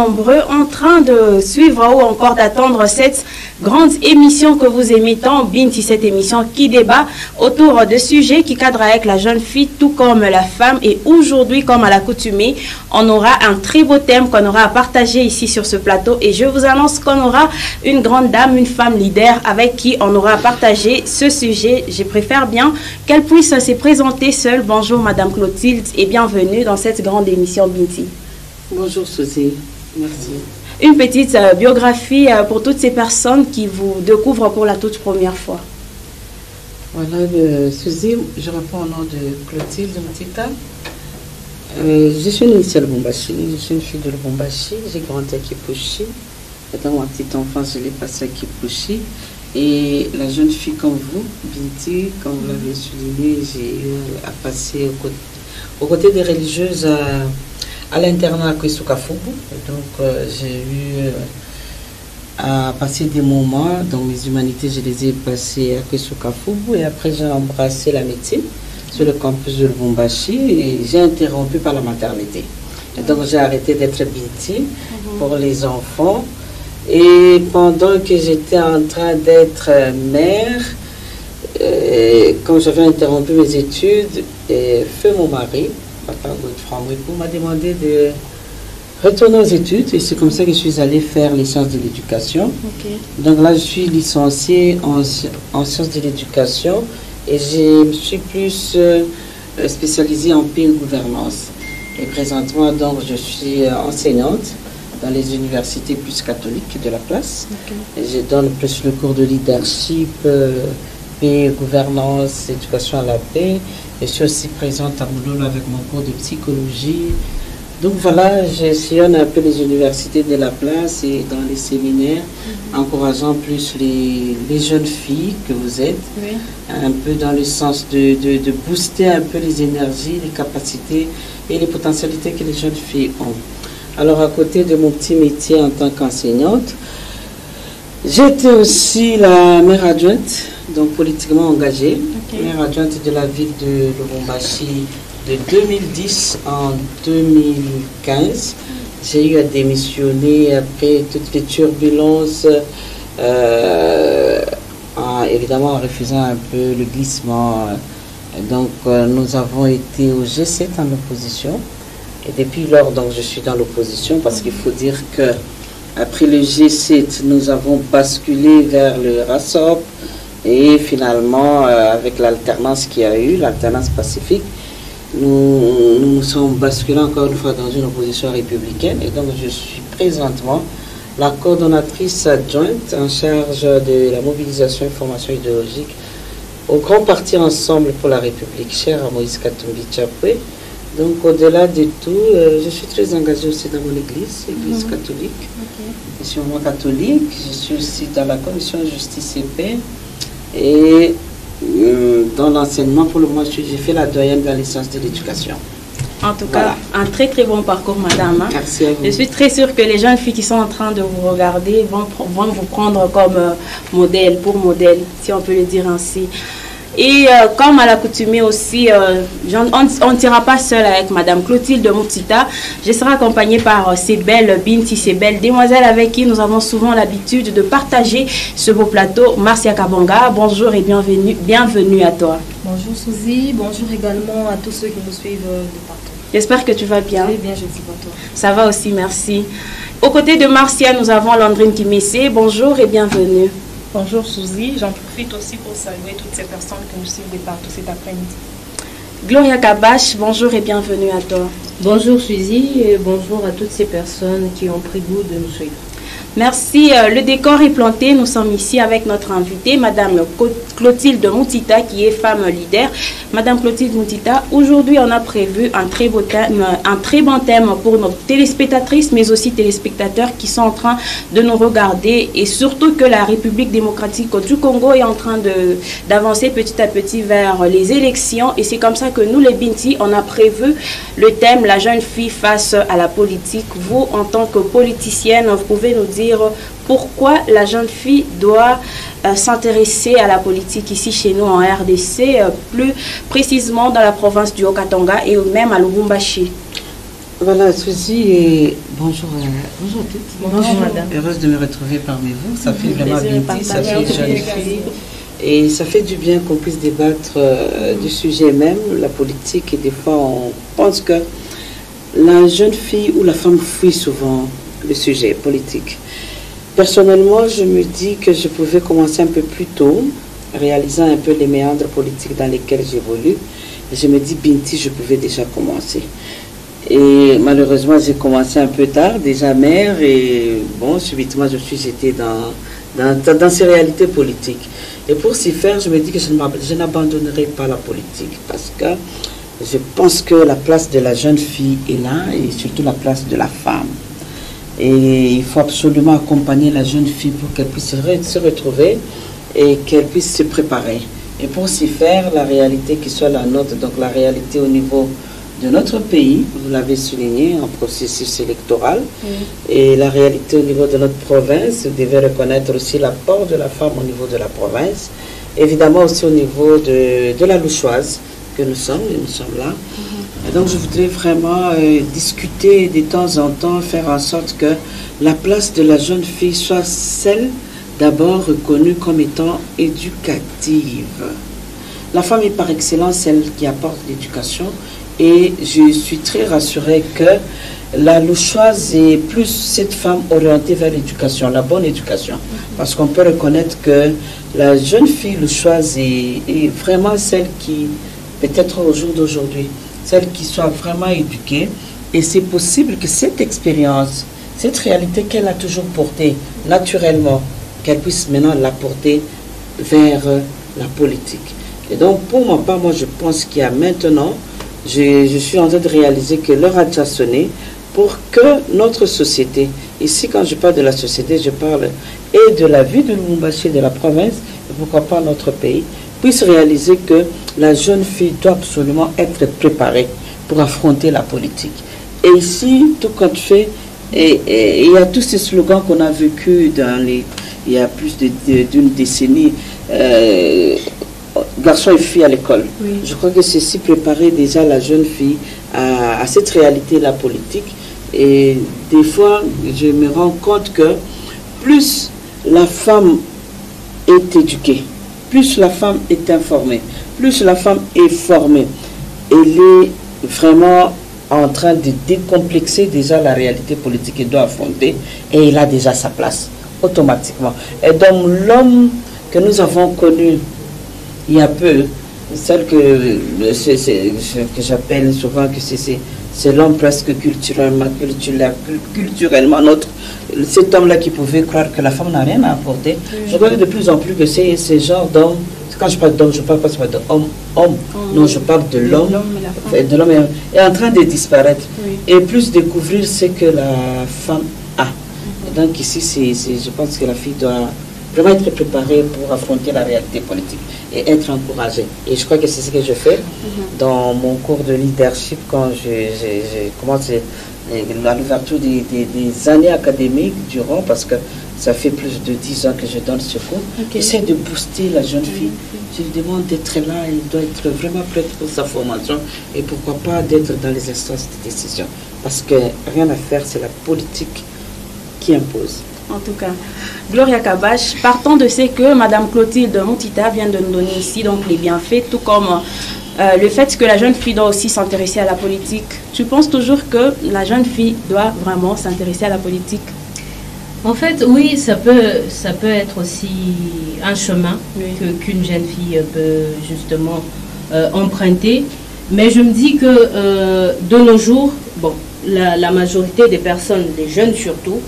nombreux en train de suivre ou encore d'attendre cette grande émission que vous aimez tant, Binti, cette émission qui débat autour de sujets qui cadrent avec la jeune fille tout comme la femme. Et aujourd'hui, comme à l'accoutumée, on aura un très beau thème qu'on aura à partager ici sur ce plateau. Et je vous annonce qu'on aura une grande dame, une femme leader avec qui on aura à partager ce sujet. Je préfère bien qu'elle puisse se présenter seule. Bonjour Madame Clotilde et bienvenue dans cette grande émission Binti. Bonjour Suzy, merci. Une petite biographie pour toutes ces personnes qui vous découvrent pour la toute première fois. Voilà, Suzy, je réponds au nom de Clotilde Mutita. Je suis née ici à Lubumbashi, je suis une fille de Lubumbashi, j'ai grandi à Kipushi. Dans ma petite enfance, je l'ai passée à Kipushi. Et la jeune fille comme vous, Binti, comme vous l'avez souligné, j'ai eu à passer aux côtés des religieuses à l'internat à Kwisukafubu. Donc j'ai eu à passer des moments dans mes humanités, je les ai passés à Kwisukafubu et après j'ai embrassé la médecine sur le campus de Lubumbashi et j'ai interrompu par la maternité. Et donc j'ai arrêté d'être Binti pour les enfants. Et pendant que j'étais en train d'être mère, quand j'avais interrompu mes études, feu mon mari, papa Godefroy Mouikou, m'a demandé de retourner aux études. Et c'est comme ça que je suis allée faire les sciences de l'éducation. Okay. Donc là, je suis licenciée en sciences de l'éducation et je me suis plus spécialisée en paix et gouvernance. Et présentement, donc, je suis enseignante dans les universités plus catholiques de la place. Okay. Je donne plus le cours de leadership, paix, gouvernance, éducation à la paix. Je suis aussi présente à Moulolo avec mon cours de psychologie. Donc voilà, je sillonne un peu les universités de la place et dans les séminaires, encourageant plus les jeunes filles que vous êtes, un peu dans le sens de booster un peu les énergies, les capacités et les potentialités que les jeunes filles ont. Alors, à côté de mon petit métier en tant qu'enseignante, j'étais aussi la maire adjointe, donc politiquement engagée, maire adjointe de la ville de Lubumbashi de 2010 en 2015. J'ai eu à démissionner après toutes les turbulences, évidemment en refusant un peu le glissement. Donc, nous avons été au G7 en opposition. Et depuis lors, donc, je suis dans l'opposition parce qu'il faut dire que après le G7, nous avons basculé vers le RASOP et finalement, avec l'alternance qu'il y a eu, l'alternance pacifique, nous sommes basculés encore une fois dans une opposition républicaine. Et donc, je suis présentement la coordonnatrice adjointe en charge de la mobilisation et formation idéologique au Grand Parti Ensemble pour la République, cher à Moïse Katumbi Tchapoué. Donc, au-delà de tout, je suis très engagée aussi dans mon église catholique. Je suis vraiment catholique. Je suis aussi dans la commission justice et paix. Et dans l'enseignement, pour le moment, j'ai fait la doyenne dans les sciences de l'éducation. En tout cas, un très très bon parcours, madame. Merci à vous. Je suis très sûre que les jeunes filles qui sont en train de vous regarder vont vous prendre comme modèle, si on peut le dire ainsi. Et comme à l'accoutumée aussi, on ne sera pas seul avec Madame Clotilde Mutita. Je serai accompagnée par ces belles Binti, ces belles demoiselles avec qui nous avons souvent l'habitude de partager ce beau plateau. Marcia Kabanga, bonjour et bienvenue à toi. Bonjour Suzy, bonjour également à tous ceux qui nous suivent de partout. J'espère que tu vas bien. Très bien, je suis pour toi. Ça va aussi, merci. Aux côtés de Marcia, nous avons Landrine Kimessé. Bonjour et bienvenue. Bonjour Suzy, j'en profite aussi pour saluer toutes ces personnes qui nous suivent de partout cet après-midi. Gloria Kabash, bonjour et bienvenue à toi. Bonjour Suzy et bonjour à toutes ces personnes qui ont pris goût de nous suivre. Merci. Le décor est planté. Nous sommes ici avec notre invitée, Madame Clotilde Mutita, qui est femme leader. Madame Clotilde Mutita, aujourd'hui, on a prévu un très bon thème pour nos téléspectatrices, mais aussi téléspectateurs qui sont en train de nous regarder. Et surtout que la République démocratique du Congo est en train d'avancer petit à petit vers les élections. Et c'est comme ça que nous, les Binti, on a prévu le thème « La jeune fille face à la politique ». Vous, en tant que politicienne, vous pouvez nous dire pourquoi la jeune fille doit s'intéresser à la politique ici chez nous en RDC, plus précisément dans la province du Haut-Katanga et même à Lubumbashi. Voilà, Suzy, et bonjour à toutes. Bonjour, madame. Heureuse de me retrouver parmi vous. Ça fait vraiment plaisir bien, de ça fait partager jeune avec fille. Et ça fait du bien qu'on puisse débattre du sujet même, la politique. Et des fois, on pense que la jeune fille ou la femme fuit souvent le sujet politique. Personnellement, je me dis que je pouvais commencer un peu plus tôt, réalisant un peu les méandres politiques dans lesquels j'évolue. Et je me dis, Binti, je pouvais déjà commencer. Et malheureusement, j'ai commencé un peu tard, déjà mère, et bon, subitement, je suis jetée dans ces réalités politiques. Et pour s'y faire, je me dis que je n'abandonnerai pas la politique, parce que je pense que la place de la jeune fille est là, et surtout la place de la femme. Et il faut absolument accompagner la jeune fille pour qu'elle puisse se retrouver et qu'elle puisse se préparer. Et pour s'y faire, la réalité qui soit la nôtre, donc la réalité au niveau de notre pays, vous l'avez souligné, en processus électoral, et la réalité au niveau de notre province, vous devez reconnaître aussi l'apport de la femme au niveau de la province, évidemment aussi au niveau de la Louchoise que nous sommes là. Et donc je voudrais vraiment discuter de temps en temps, faire en sorte que la place de la jeune fille soit celle d'abord reconnue comme étant éducative. La femme est par excellence celle qui apporte l'éducation. Et je suis très rassurée que la Louchoise est plus cette femme orientée vers l'éducation, la bonne éducation. Parce qu'on peut reconnaître que la jeune fille Louchoise est vraiment celle qui, peut-être au jour d'aujourd'hui, celle qui soit vraiment éduquée. Et c'est possible que cette expérience, cette réalité qu'elle a toujours portée naturellement, qu'elle puisse maintenant la porter vers la politique. Et donc, pour ma part, moi, je pense qu'il y a maintenant, je suis en train de réaliser que l'heure a déjà sonné pour que notre société, ici quand je parle de la société, je parle et de la vie de Lubumbashi, de la province, et pourquoi pas notre pays, puisse réaliser que la jeune fille doit absolument être préparée pour affronter la politique. Et ici, tout compte fait, et il y a tous ces slogans qu'on a vécu il y a plus d'une décennie, garçons et filles à l'école. Oui. Je crois que ceci préparait déjà la jeune fille à cette réalité, la politique. Et des fois, je me rends compte que plus la femme est éduquée, plus la femme est informée, plus la femme est formée, elle est vraiment en train de décomplexer déjà la réalité politique qu'elle doit affronter, et elle a déjà sa place, automatiquement. Et donc l'homme que nous avons connu il y a peu, celle que j'appelle souvent que c'est l'homme presque culturellement notre, cet homme-là qui pouvait croire que la femme n'a rien à apporter. Je crois de plus en plus que c'est ce genre d'homme. Quand je parle d'homme, je ne parle pas seulement d'homme, non, je parle de l'homme. De l'homme est en train de disparaître. Et plus découvrir ce que la femme a. Et donc ici, je pense que la fille doit vraiment être préparée pour affronter la réalité politique et être encouragée. Et je crois que c'est ce que je fais dans mon cours de leadership quand je commence à l'ouverture des années académiques durant, parce que ça fait plus de 10 ans que je donne ce cours. J'essaie de booster la jeune fille. Je lui demande d'être là, elle doit être vraiment prête pour sa formation et pourquoi pas d'être dans les instances de décision. Parce que rien à faire, c'est la politique qui impose. En tout cas, Gloria Kabash, partant de ce que Mme Clotilde Moutita vient de nous donner ici, donc les bienfaits, tout comme le fait que la jeune fille doit aussi s'intéresser à la politique. Tu penses toujours que la jeune fille doit vraiment s'intéresser à la politique? En fait, oui, ça peut être aussi un chemin qu'une jeune fille peut justement emprunter. Mais je me dis que de nos jours, bon, la majorité des personnes, les jeunes surtout,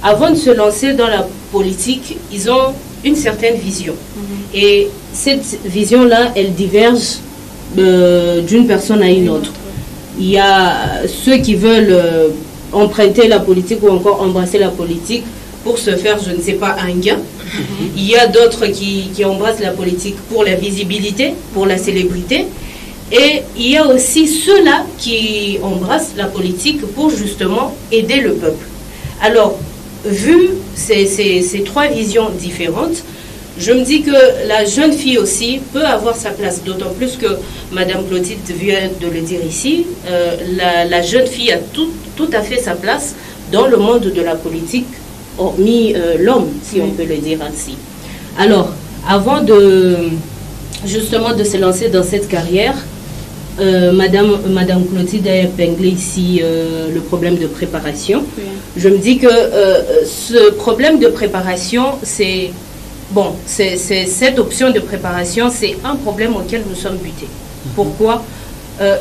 avant de se lancer dans la politique, ils ont une certaine vision. Et cette vision-là, elle diverge d'une personne à une autre. Il y a ceux qui veulent emprunter la politique ou encore embrasser la politique pour se faire, je ne sais pas, un gain. Il y a d'autres qui embrassent la politique pour la visibilité, pour la célébrité. Et il y a aussi ceux-là qui embrassent la politique pour justement aider le peuple. Alors, vu ces trois visions différentes, je me dis que la jeune fille aussi peut avoir sa place, d'autant plus que Madame Clotilde vient de le dire ici, la jeune fille a tout à fait sa place dans le monde de la politique, hormis l'homme, si on peut le dire ainsi. Alors, avant justement de se lancer dans cette carrière, Madame Clotilde a épinglé ici le problème de préparation. Oui. Je me dis que ce problème de préparation, c'est cette option de préparation, c'est un problème auquel nous sommes butés. Pourquoi?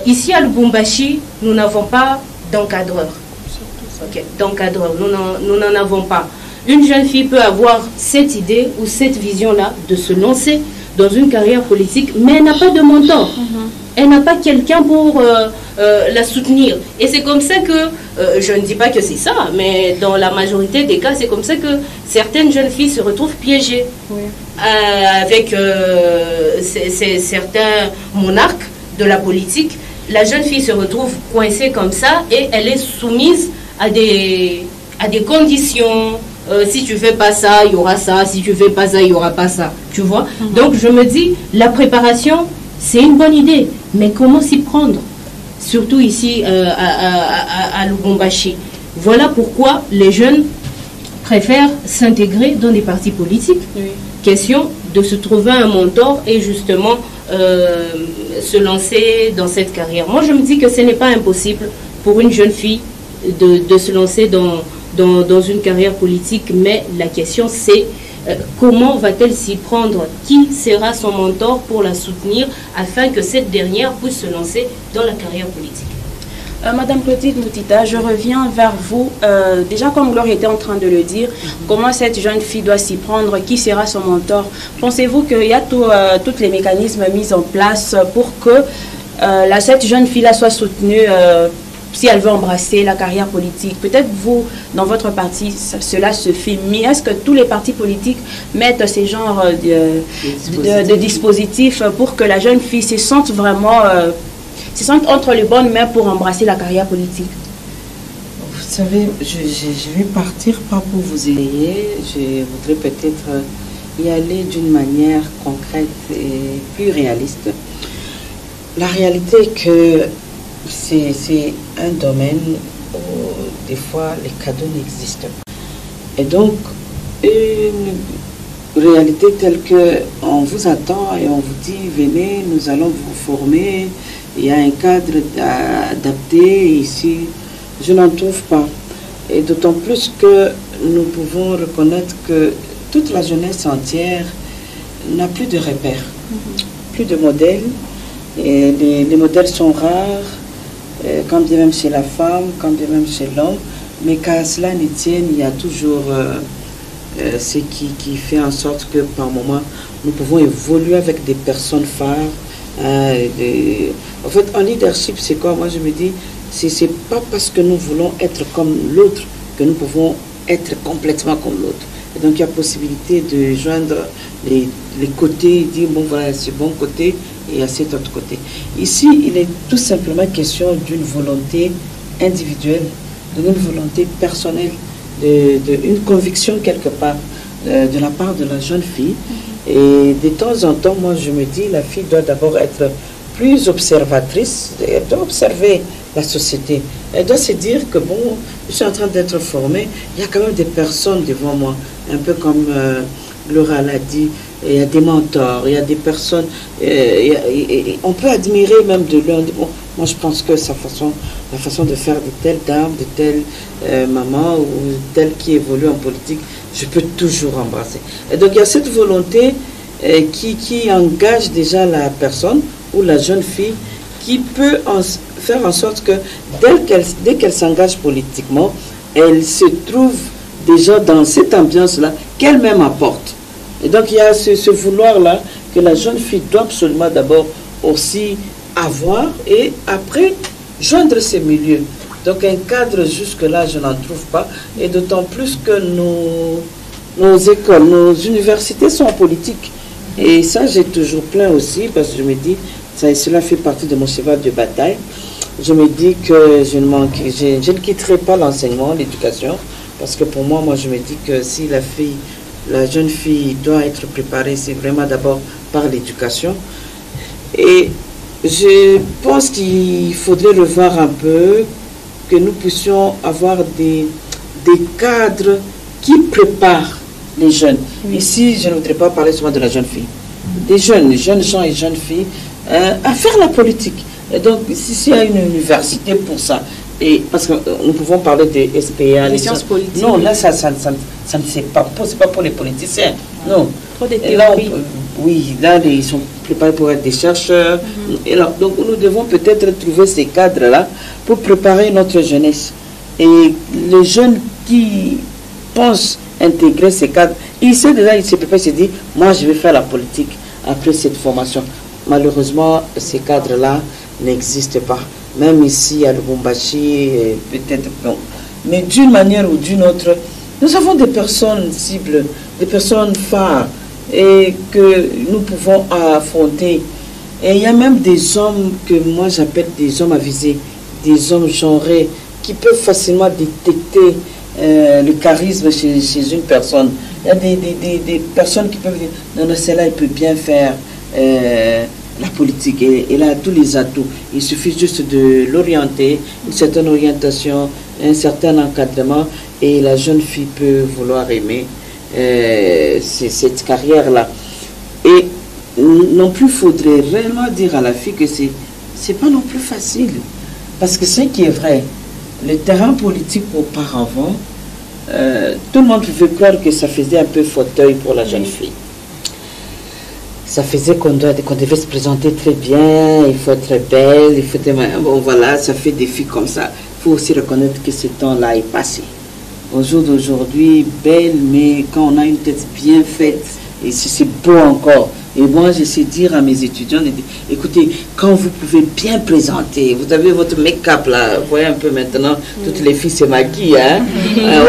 Ici à Lubumbashi, nous n'avons pas d'encadreur. Okay. D'encadreur, nous n'en avons pas. Une jeune fille peut avoir cette idée ou cette vision-là de se lancer dans une carrière politique, mais elle n'a pas de mentor. Elle n'a pas quelqu'un pour la soutenir. Et c'est comme ça que, je ne dis pas que c'est ça, mais dans la majorité des cas, c'est comme ça que certaines jeunes filles se retrouvent piégées avec certains monarques de la politique. La jeune fille se retrouve coincée comme ça et elle est soumise à des conditions. Si tu fais pas ça, il y aura ça. Si tu fais pas ça, il y aura pas ça. Tu vois? Donc je me dis, la préparation, c'est une bonne idée. Mais comment s'y prendre? Surtout ici à Lubumbashi. Voilà pourquoi les jeunes préfèrent s'intégrer dans des partis politiques. Oui. Question de se trouver un mentor et justement se lancer dans cette carrière. Moi, je me dis que ce n'est pas impossible pour une jeune fille de se lancer dans une carrière politique, mais la question c'est comment va-t-elle s'y prendre? Qui sera son mentor pour la soutenir afin que cette dernière puisse se lancer dans la carrière politique? Madame Clotilde Moutita, je reviens vers vous. Déjà, comme Gloire était en train de le dire, comment cette jeune fille doit s'y prendre? Qui sera son mentor? Pensez-vous qu'il y a tous les mécanismes mis en place pour que cette jeune fille-là soit soutenue si elle veut embrasser la carrière politique? Peut-être vous, dans votre parti, cela se fait, mais est-ce que tous les partis politiques mettent ces genres de dispositifs pour que la jeune fille se sente vraiment se sente entre les bonnes mains pour embrasser la carrière politique? Vous savez, je vais partir pas pour vous élayer, je voudrais peut-être y aller d'une manière concrète et plus réaliste. La réalité est que c'est un domaine où des fois les cadeaux n'existent pas. Et donc, une réalité telle qu'on vous attend et on vous dit, venez, nous allons vous former, il y a un cadre adapté ici, je n'en trouve pas. Et d'autant plus que nous pouvons reconnaître que toute la jeunesse entière n'a plus de repères, plus de modèles. Et les modèles sont rares, quand bien même chez la femme, quand bien même chez l'homme, mais qu'à cela ne tienne, il y a toujours ce qui fait en sorte que par moment, nous pouvons évoluer avec des personnes phares. En fait, en leadership, c'est quoi? Moi, je me dis, c'est pas parce que nous voulons être comme l'autre que nous pouvons être complètement comme l'autre. Et donc, il y a possibilité de joindre les côtés, dire, bon, voilà, ce bon côté et à cet autre côté. Ici, il est tout simplement question d'une volonté individuelle, d'une volonté personnelle, d'une conviction quelque part de la part de la jeune fille. Et de temps en temps, moi, je me dis, la fille doit d'abord être plus observatrice, elle doit observer la société. Elle doit se dire que, bon, je suis en train d'être formée, il y a quand même des personnes devant moi, un peu comme Laura l'a dit, il y a des mentors, il y a des personnes, on peut admirer même de l'un. Bon, moi, je pense que la façon de faire de telle dame, de telle maman ou telle qui évolue en politique, je peux toujours embrasser. Et donc, il y a cette volonté qui engage déjà la personne ou la jeune fille qui peut faire en sorte que dès qu'elle s'engage politiquement, elle se trouve déjà dans cette ambiance-là qu'elle-même apporte. Et donc, il y a ce vouloir-là que la jeune fille doit absolument d'abord aussi avoir et après joindre ces milieux. Donc, un cadre jusque-là, je n'en trouve pas. Et d'autant plus que nos écoles, nos universités sont politiques. Et ça, j'ai toujours plein aussi parce que je me dis, cela fait partie de mon cheval de bataille. Je me dis que je ne quitterai pas l'enseignement, l'éducation, parce que pour moi, je me dis que si la fille la jeune fille doit être préparée, c'est vraiment d'abord par l'éducation. Et je pense qu'il faudrait revoir un peu, que nous puissions avoir des cadres qui préparent les jeunes. Ici, je ne voudrais pas parler seulement de la jeune fille. Des jeunes gens et jeunes filles à faire la politique. Et donc, s'il y a une université pour ça, et parce que nous pouvons parler des SPA, les sciences politiques. Non, là, ça ne c'est pas pour les politiciens. Non. Trop de Et là, théories. oui, là, ils sont préparés pour être des chercheurs. Et là, donc, nous devons peut-être trouver ces cadres-là pour préparer notre jeunesse. Et les jeunes qui pensent intégrer ces cadres, ils se préparent, ils se disent, moi, je vais faire la politique après cette formation. Malheureusement, ces cadres-là n'existent pas. Même ici à Lubumbashi, peut-être non. Mais d'une manière ou d'une autre, nous avons des personnes cibles, des personnes phares, et que nous pouvons affronter. Et il y a même des hommes que moi j'appelle des hommes avisés, des hommes genrés, qui peuvent facilement détecter le charisme chez une personne. Il y a des personnes qui peuvent dire, non, celle-là, il peut bien faire la politique, et elle a tous les atouts. Il suffit juste de l'orienter, une certaine orientation, un certain encadrement, et la jeune fille peut vouloir aimer cette carrière-là. Et non plus faudrait réellement dire à la fille que c'est pas non plus facile. Parce que ce qui est vrai, le terrain politique auparavant, tout le monde pouvait croire que ça faisait un peu fauteuil pour la jeune fille. Ça faisait qu'on devait se présenter très bien, il faut être belle, il faut être... Bon voilà, ça fait des filles comme ça. Il faut aussi reconnaître que ce temps-là est passé. Au jour d'aujourd'hui, belle, mais quand on a une tête bien faite, et c'est beau encore. Et moi, j'essaie de dire à mes étudiants, écoutez, quand vous pouvez bien présenter, vous avez votre make-up là, vous voyez un peu maintenant, toutes les filles se maquillent. Hein?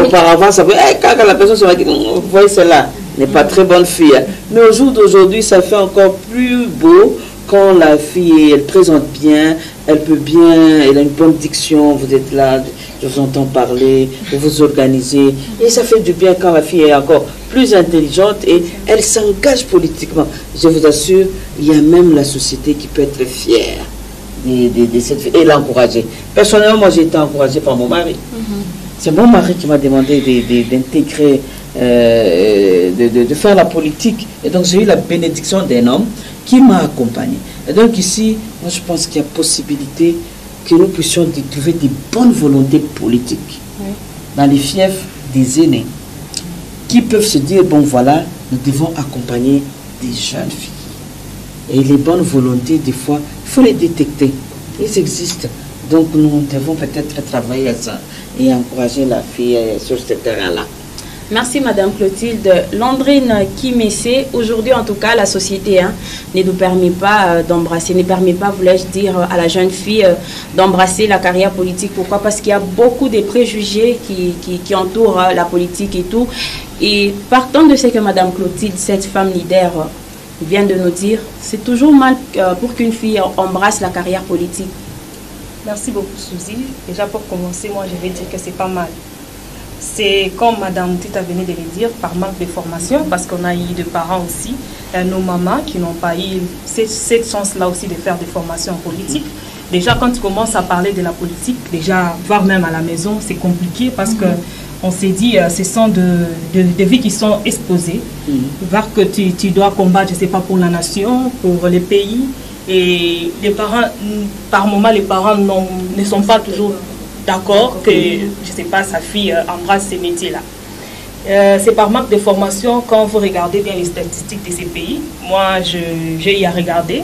Auparavant, ça peut quand la personne se maquille, vous voyez celle-là, n'est pas très bonne fille. Hein? Mais au jour d'aujourd'hui, ça fait encore plus beau quand la fille, elle présente bien, elle peut bien, elle a une bonne diction, vous êtes là, je vous entends parler, vous vous organisez. Et ça fait du bien quand la fille est encore plus intelligente et elle s'engage politiquement. Je vous assure, il y a même la société qui peut être fière de cette fille et l'encourager. Personnellement, moi j'ai été encouragée par mon mari. C'est mon mari qui m'a demandé d'intégrer, de faire la politique. Et donc j'ai eu la bénédiction d'un homme qui m'a accompagné. Et donc ici, moi je pense qu'il y a possibilité que nous puissions trouver des bonnes volontés politiques dans les fiefs des aînés qui peuvent se dire, bon voilà, nous devons accompagner des jeunes filles. Et les bonnes volontés, des fois, il faut les détecter. Ils existent. Donc nous devons peut-être travailler à ça et encourager la fille sur ce terrain-là. Merci Madame Clotilde. Landrine Kimessé, aujourd'hui en tout cas, la société ne nous permet pas d'embrasser, ne permet pas, voulais-je dire, à la jeune fille d'embrasser la carrière politique. Pourquoi? Parce qu'il y a beaucoup de préjugés qui entourent la politique et tout. Et partant de ce que Madame Clotilde, cette femme leader, vient de nous dire, c'est toujours mal pour qu'une fille embrasse la carrière politique. Merci beaucoup Suzy. Déjà pour commencer, moi je vais dire que c'est pas mal. C'est comme Madame Tita venait de le dire, par manque de formation, parce qu'on a eu des parents aussi, nos mamans qui n'ont pas eu cette chance-là aussi de faire des formations en politique. Déjà, quand tu commences à parler de la politique, déjà, voire même à la maison, c'est compliqué parce que on s'est dit, ce sont des vies qui sont exposées, voir que tu dois combattre, je ne sais pas, pour la nation, pour le pays. Et les parents, par moment, les parents ne sont pas toujours d'accord que, je ne sais pas, sa fille embrasse ces métiers-là. C'est par manque de formation quand vous regardez bien les statistiques de ces pays. Moi, j'ai y à regarder.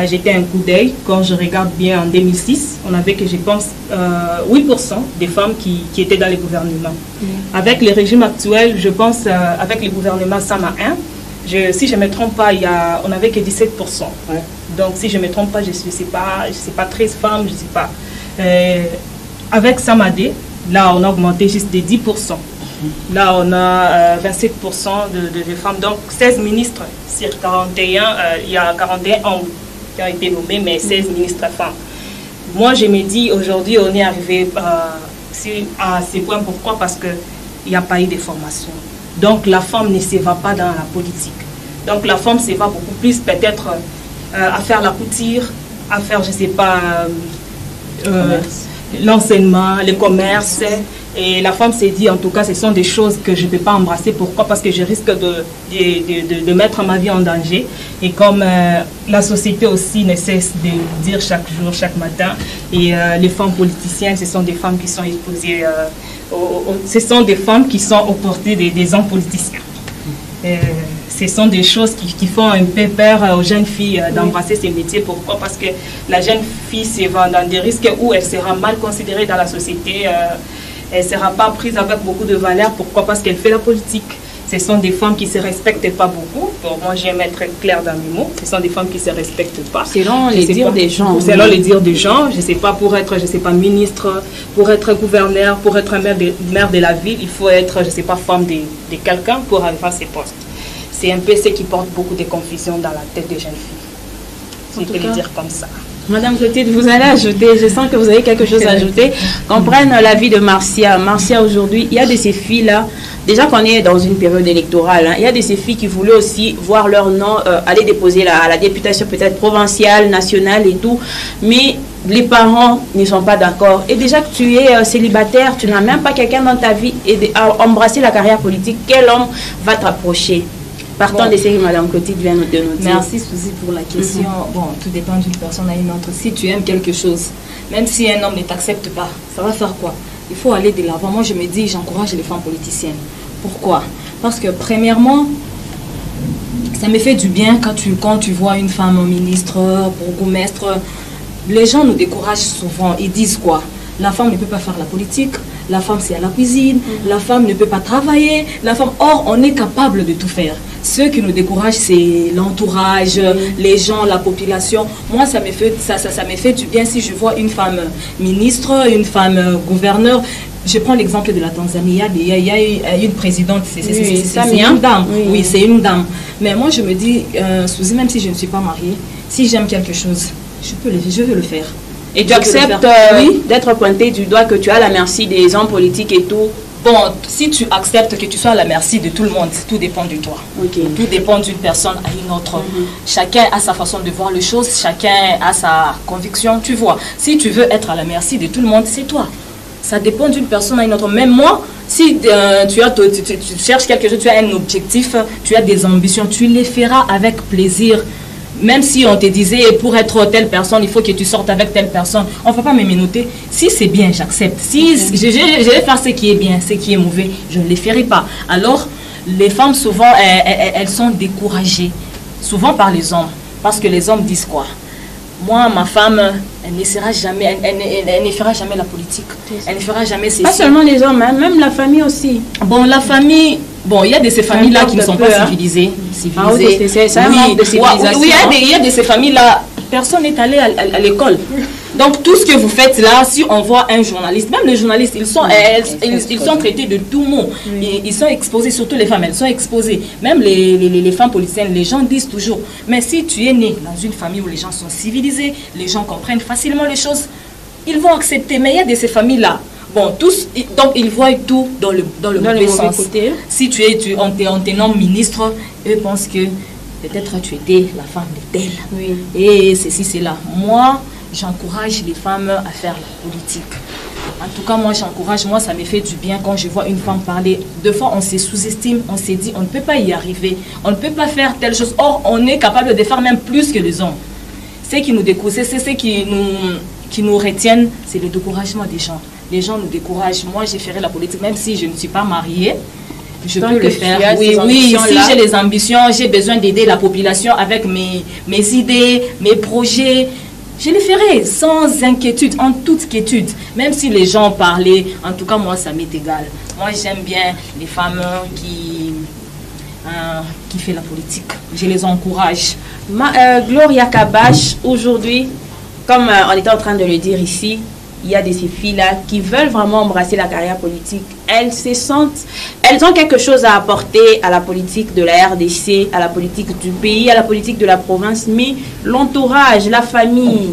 J'ai fait un coup d'œil. Quand je regarde bien en 2006, on avait que je pense 8% des femmes qui étaient dans les gouvernements. Avec le régime actuel, je pense avec le gouvernement Sama 1, si je ne me trompe pas, on n'avait que 17%. Donc si je ne me trompe pas, je ne sais pas 13 femmes, je ne sais pas. Avec Samadé, là on a augmenté juste de 10%. Là on a 27% de femmes. Donc 16 ministres sur 41, il y a 41 hommes qui ont été nommés, mais 16 ministres femmes. Moi je me dis aujourd'hui on est arrivé à ces points. Pourquoi? Parce qu'il n'y a pas eu de formation. Donc la femme ne s'évade pas dans la politique. Donc la femme s'évade beaucoup plus peut-être à faire la couture, à faire, je ne sais pas, l'enseignement, le commerce. Et la femme s'est dit, en tout cas, ce sont des choses que je ne peux pas embrasser. Pourquoi? Parce que je risque de mettre ma vie en danger. Et comme la société aussi ne cesse de dire chaque jour, chaque matin, et les femmes politiciennes, ce sont des femmes qui sont exposées, ce sont des femmes qui sont aux portées des hommes politiciens. Ce sont des choses qui font un peu peur aux jeunes filles d'embrasser ces métiers. Pourquoi? Parce que la jeune fille se vend dans des risques où elle sera mal considérée dans la société. Elle ne sera pas prise avec beaucoup de valeur. Pourquoi? Parce qu'elle fait la politique. Ce sont des femmes qui ne se respectent pas beaucoup. Pour moi, j'aime être clair dans mes mots. Ce sont des femmes qui ne se respectent pas. Selon les dires des gens. Selon les dires des gens. Je ne sais pas, pour être, je sais pas, ministre, pour être gouverneur, pour être maire de la ville, il faut être, je ne sais pas, femme de quelqu'un pour arriver à ces postes. C'est un peu ce qui porte beaucoup de confusion dans la tête des jeunes filles. Si je peux le dire comme ça. Madame Clotilde, vous allez ajouter, je sens que vous avez quelque chose à ajouter. Qu'on prenne la vie de Marcia. Marcia, aujourd'hui, il y a de ces filles-là, déjà qu'on est dans une période électorale, hein, il y a de ces filles qui voulaient aussi voir leur nom aller déposer à la députation peut-être provinciale, nationale et tout, mais les parents ne sont pas d'accord. Et déjà que tu es célibataire, tu n'as même pas quelqu'un dans ta vie et à embrasser la carrière politique, quel homme va t'approcher? Partant de ce que Mme Clotilde vient de nous dire. Merci Suzy pour la question. Bon, tout dépend d'une personne à une autre. Si tu aimes quelque chose, même si un homme ne t'accepte pas, ça va faire quoi? Il faut aller de l'avant. Moi, je me dis, j'encourage les femmes politiciennes. Pourquoi? Parce que premièrement, ça me fait du bien quand tu vois une femme ministre, bourgmestre. Les gens nous découragent souvent. Ils disent quoi? La femme ne peut pas faire la politique, la femme c'est à la cuisine, la femme ne peut pas travailler, la femme... Or, on est capable de tout faire. Ce qui nous décourage, c'est l'entourage, les gens, la population. Moi, ça me fait du bien si je vois une femme ministre, une femme gouverneur. Je prends l'exemple de la Tanzanie. Il y a une présidente, c'est une dame. Oui, c'est une dame. Mais moi, je me dis, Suzy, même si je ne suis pas mariée, si j'aime quelque chose, je veux le faire. Et tu acceptes d'être pointé du doigt que tu as à la merci des hommes politiques et tout? Bon, si tu acceptes que tu sois à la merci de tout le monde, tout dépend de toi. Tout dépend d'une personne à une autre. Chacun a sa façon de voir les choses, chacun a sa conviction, tu vois. Si tu veux être à la merci de tout le monde, c'est toi. Ça dépend d'une personne à une autre. Même moi, si tu cherches quelque chose, tu as un objectif, tu as des ambitions, tu les feras avec plaisir. Même si on te disait, pour être telle personne, il faut que tu sortes avec telle personne, on ne va pas me noter. Si c'est bien, j'accepte. Si je vais faire ce qui est bien, ce qui est mauvais, je ne le ferai pas. Alors, les femmes, souvent, elles sont découragées. Souvent par les hommes. Parce que les hommes disent quoi? Moi, ma femme, elle ne fera jamais la politique. Elle ne fera jamais ceci. Pas seulement les hommes, hein, même la famille aussi. Bon, la famille... Bon, il y a de ces familles-là qui ne sont pas civilisées. Ah oui, c'est un manque de civilisation. Oui, il y a de ces familles-là, personne n'est allé à l'école. Donc, tout ce que vous faites là, si on voit un journaliste, même les journalistes, ils sont traités de tout mot. Ils sont exposés, surtout les femmes, elles sont exposées. Même les femmes politiciennes, les gens disent toujours, mais si tu es né dans une famille où les gens sont civilisés, les gens comprennent facilement les choses, ils vont accepter. Mais il y a de ces familles-là. Bon, donc ils voient tout dans le mauvais sens. Côté. Si on te nomme ministre, eux pensent que peut-être tu étais la femme de telle. Oui. Et ceci, c'est là. Moi, j'encourage les femmes à faire la politique. En tout cas, moi, moi, ça me fait du bien quand je vois une femme parler. Deux fois, on se sous-estime, on s'est dit, on ne peut pas y arriver, on ne peut pas faire telle chose. Or, on est capable de faire même plus que les hommes. Ce qui nous décourage, c'est ce qui nous retiennent, c'est le découragement des gens. Les gens nous découragent. Moi, j'ai fait la politique, même si je ne suis pas mariée. Je peux le faire. Oui, si j'ai les ambitions, j'ai besoin d'aider la population avec mes idées, mes projets. Je les ferai sans inquiétude, en toute quiétude. Même si les gens parlaient, en tout cas, moi, ça m'est égal. Moi, j'aime bien les femmes qui font la politique. Je les encourage. Gloria Kabash, aujourd'hui, comme on était en train de le dire ici, il y a ces filles-là qui veulent vraiment embrasser la carrière politique. Elles ont quelque chose à apporter à la politique de la RDC, à la politique du pays, à la politique de la province, mais l'entourage, la famille,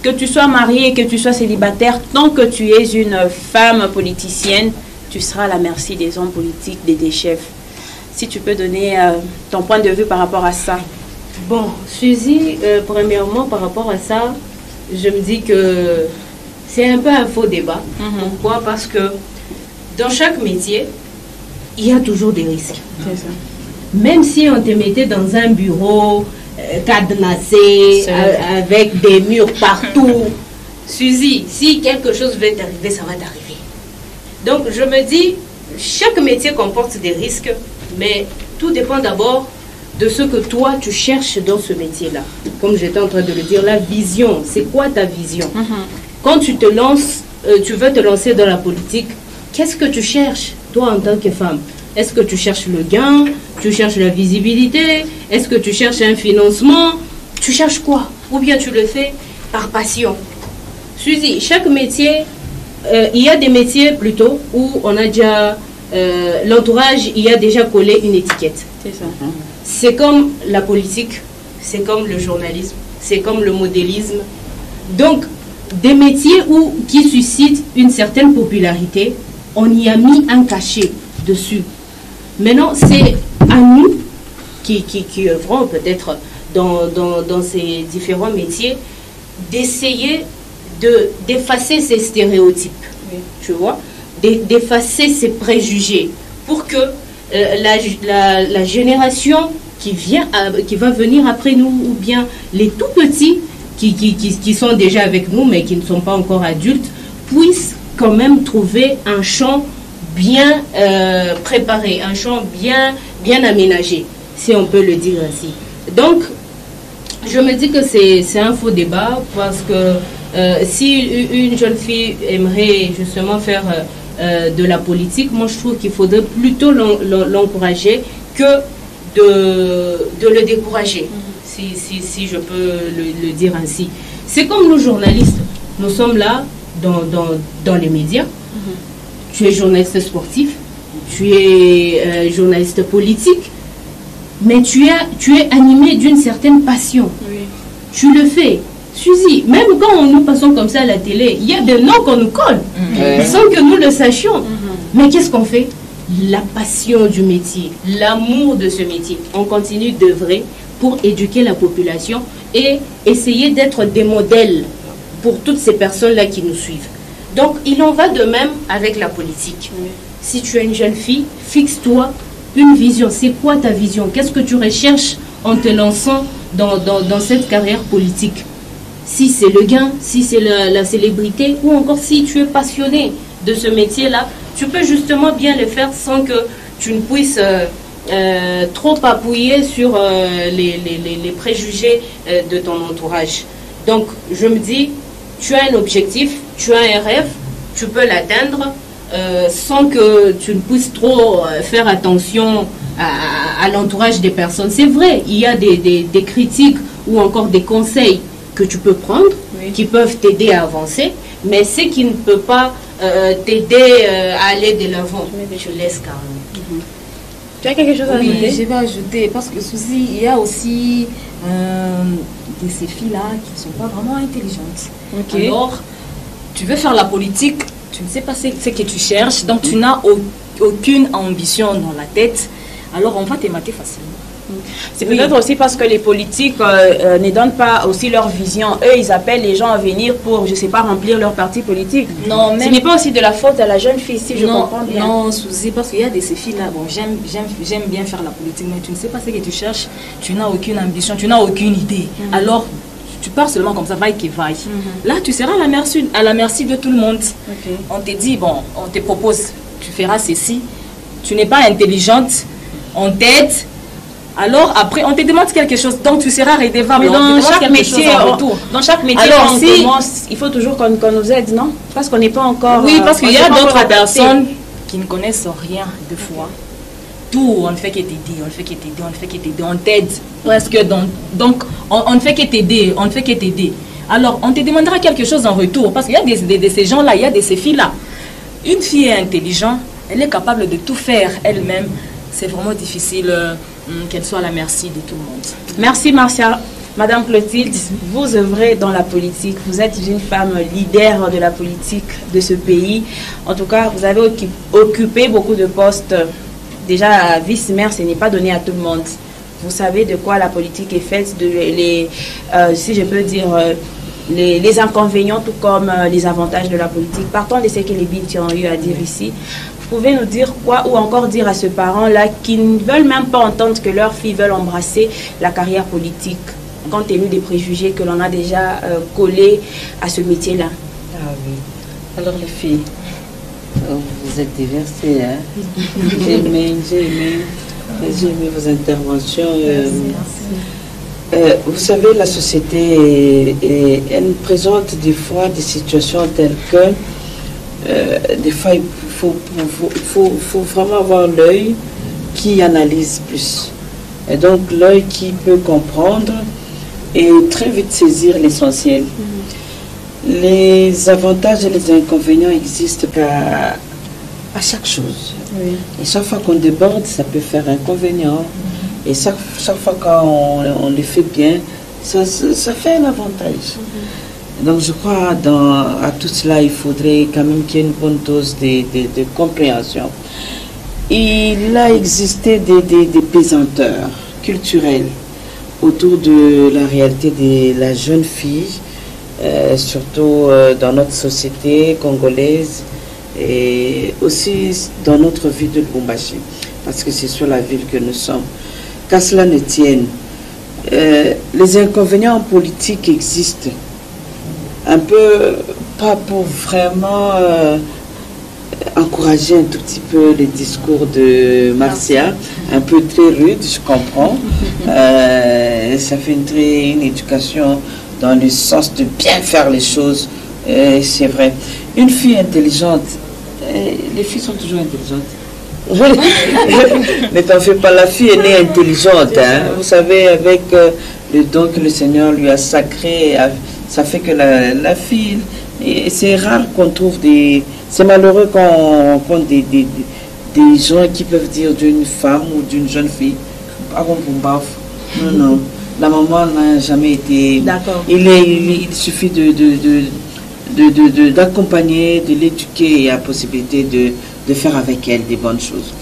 que tu sois marié, que tu sois célibataire, tant que tu es une femme politicienne, tu seras à la merci des hommes politiques, des chefs. Si tu peux donner ton point de vue par rapport à ça. Bon, Suzy, premièrement, par rapport à ça, je me dis que c'est un peu un faux débat. Pourquoi? Parce que dans chaque métier, il y a toujours des risques. C'est ça. Même si on te mettait dans un bureau cadenassé, avec des murs partout, Suzy, si quelque chose veut t'arriver, ça va t'arriver. Donc, je me dis, chaque métier comporte des risques, mais tout dépend d'abord de ce que toi, tu cherches dans ce métier-là. Comme j'étais en train de le dire, la vision, c'est quoi ta vision? Quand tu te lances, tu veux te lancer dans la politique, qu'est-ce que tu cherches, toi, en tant que femme? Est-ce que tu cherches le gain? Tu cherches la visibilité? Est-ce que tu cherches un financement? Tu cherches quoi? Ou bien tu le fais par passion? Suzy, chaque métier, il y a des métiers plutôt où on a déjà, l'entourage, il y a déjà collé une étiquette. C'est ça. C'est comme la politique, c'est comme le journalisme, c'est comme le modélisme. Donc, des métiers qui suscitent une certaine popularité, on y a mis un cachet dessus. Maintenant, c'est à nous qui œuvrons peut-être dans ces différents métiers d'essayer d'effacer ces stéréotypes, tu vois, d'effacer ces préjugés pour que la génération qui va venir après nous, ou bien les tout petits qui sont déjà avec nous mais qui ne sont pas encore adultes, puissent quand même trouver un champ bien préparé, un champ bien aménagé, si on peut le dire ainsi. Donc, je me dis que c'est un faux débat, parce que si une jeune fille aimerait justement faire de la politique, moi je trouve qu'il faudrait plutôt l'encourager que de le décourager, si je peux le dire ainsi. C'est comme nous journalistes, nous sommes là dans les médias. Tu es journaliste sportif, tu es journaliste politique, mais tu es animé d'une certaine passion. Oui. Tu le fais. Suzy, même quand nous passons comme ça à la télé, il y a des noms qu'on nous colle, sans que nous le sachions. Mais qu'est-ce qu'on fait? La passion du métier, l'amour de ce métier. On continue d'œuvrer pour éduquer la population et essayer d'être des modèles pour toutes ces personnes-là qui nous suivent. Donc, il en va de même avec la politique. Oui. Si tu es une jeune fille, fixe-toi une vision. C'est quoi ta vision? Qu'est-ce que tu recherches en te lançant dans cette carrière politique? Si c'est le gain, si c'est la célébrité, ou encore si tu es passionné de ce métier-là, tu peux justement bien le faire sans que tu ne puisses trop appuyer sur les préjugés de ton entourage. Donc, je me dis, tu as un objectif, tu as un rêve, tu peux l'atteindre sans que tu ne puisses trop faire attention à l'entourage des personnes. C'est vrai, il y a des critiques ou encore des conseils que tu peux prendre, qui peuvent t'aider à avancer, mais ce qui ne peut pas t'aider à aller de l'avant, je laisse carrément. Tu as quelque chose à ajouter? Je vais ajouter, parce que Suzy, il y a aussi ces filles-là qui ne sont pas vraiment intelligentes. Alors, tu veux faire la politique, tu ne sais pas ce que tu cherches, donc tu n'as aucune ambition dans la tête, alors on va te mater facilement. C'est peut-être aussi parce que les politiques ne donnent pas aussi leur vision. Eux, ils appellent les gens à venir pour, je ne sais pas, remplir leur parti politique. Non, même... Ce n'est pas aussi de la faute à la jeune fille, si je comprends bien. Non, Suzy, parce qu'il y a ces filles-là, bon, j'aime bien faire la politique, mais tu ne sais pas ce que tu cherches, tu n'as aucune ambition, tu n'as aucune idée. Alors, tu pars seulement comme ça, vaille qui vaille. Là, tu seras à la merci de tout le monde. On te dit, bon, on te propose, tu feras ceci, tu n'es pas intelligente, on t'aide. Alors après, on te demande quelque chose, donc tu seras redevable. Dans chaque métier, alors, il faut toujours qu'on nous aide, non? Parce qu'on n'est pas encore... Oui, parce qu'il y a d'autres personnes qui ne connaissent rien de foi. Tout, on ne fait que t'aider, on ne fait que t'aider, on ne fait que t'aider, on t'aide presque. Donc, on ne fait que t'aider, on ne fait que t'aider. Alors, on te demandera quelque chose en retour, parce qu'il y a de ces gens-là, il y a de ces filles-là. Une fille est intelligente, elle est capable de tout faire elle-même. C'est vraiment difficile qu'elle soit à la merci de tout le monde. Merci Marcia. Madame Clotilde, vous œuvrez dans la politique. Vous êtes une femme leader de la politique de ce pays. En tout cas, vous avez occupé beaucoup de postes déjà vice-maire, ce n'est pas donné à tout le monde. Vous savez de quoi la politique est faite, si je peux dire, les inconvénients tout comme les avantages de la politique. Partons de ce que les Binti ont eu à dire ici. Vous pouvez nous dire quoi ou encore dire à ce parent-là qui ne veulent même pas entendre que leurs filles veulent embrasser la carrière politique, compte tenu des préjugés que l'on a déjà collés à ce métier-là? Ah oui. Alors les filles, vous êtes diversées, hein? J'ai aimé vos interventions. Vous savez, la société, elle présente des fois des situations telles que des fois il faut vraiment avoir l'œil qui analyse plus. Et donc l'œil qui peut comprendre et très vite saisir l'essentiel. Les avantages et les inconvénients existent à chaque chose. Oui. Et chaque fois qu'on déborde, ça peut faire inconvénient. Et chaque fois qu'on les fait bien, ça fait un avantage. Donc je crois à tout cela, il faudrait quand même qu'il y ait une bonne dose de compréhension. Il a existé des pesanteurs culturelles autour de la réalité de la jeune fille, surtout dans notre société congolaise et aussi dans notre ville de Lubumbashi, parce que c'est sur la ville que nous sommes. Qu'à cela ne tienne, les inconvénients en politique existent. Un peu, pas pour vraiment encourager un tout petit peu les discours de Marcia, un peu très rude, je comprends. Ça fait une éducation dans le sens de bien faire les choses, c'est vrai. Une fille intelligente, les filles sont toujours intelligentes. Ne t'en fais pas, la fille est née intelligente, hein. Vous savez, avec le don que le Seigneur lui a sacré, ça fait que la fille, c'est rare qu'on trouve c'est malheureux qu'on rencontre des gens qui peuvent dire d'une femme ou d'une jeune fille, non, la maman n'a jamais été... D'accord. Il suffit d'accompagner, de l'éduquer et la possibilité de faire avec elle des bonnes choses.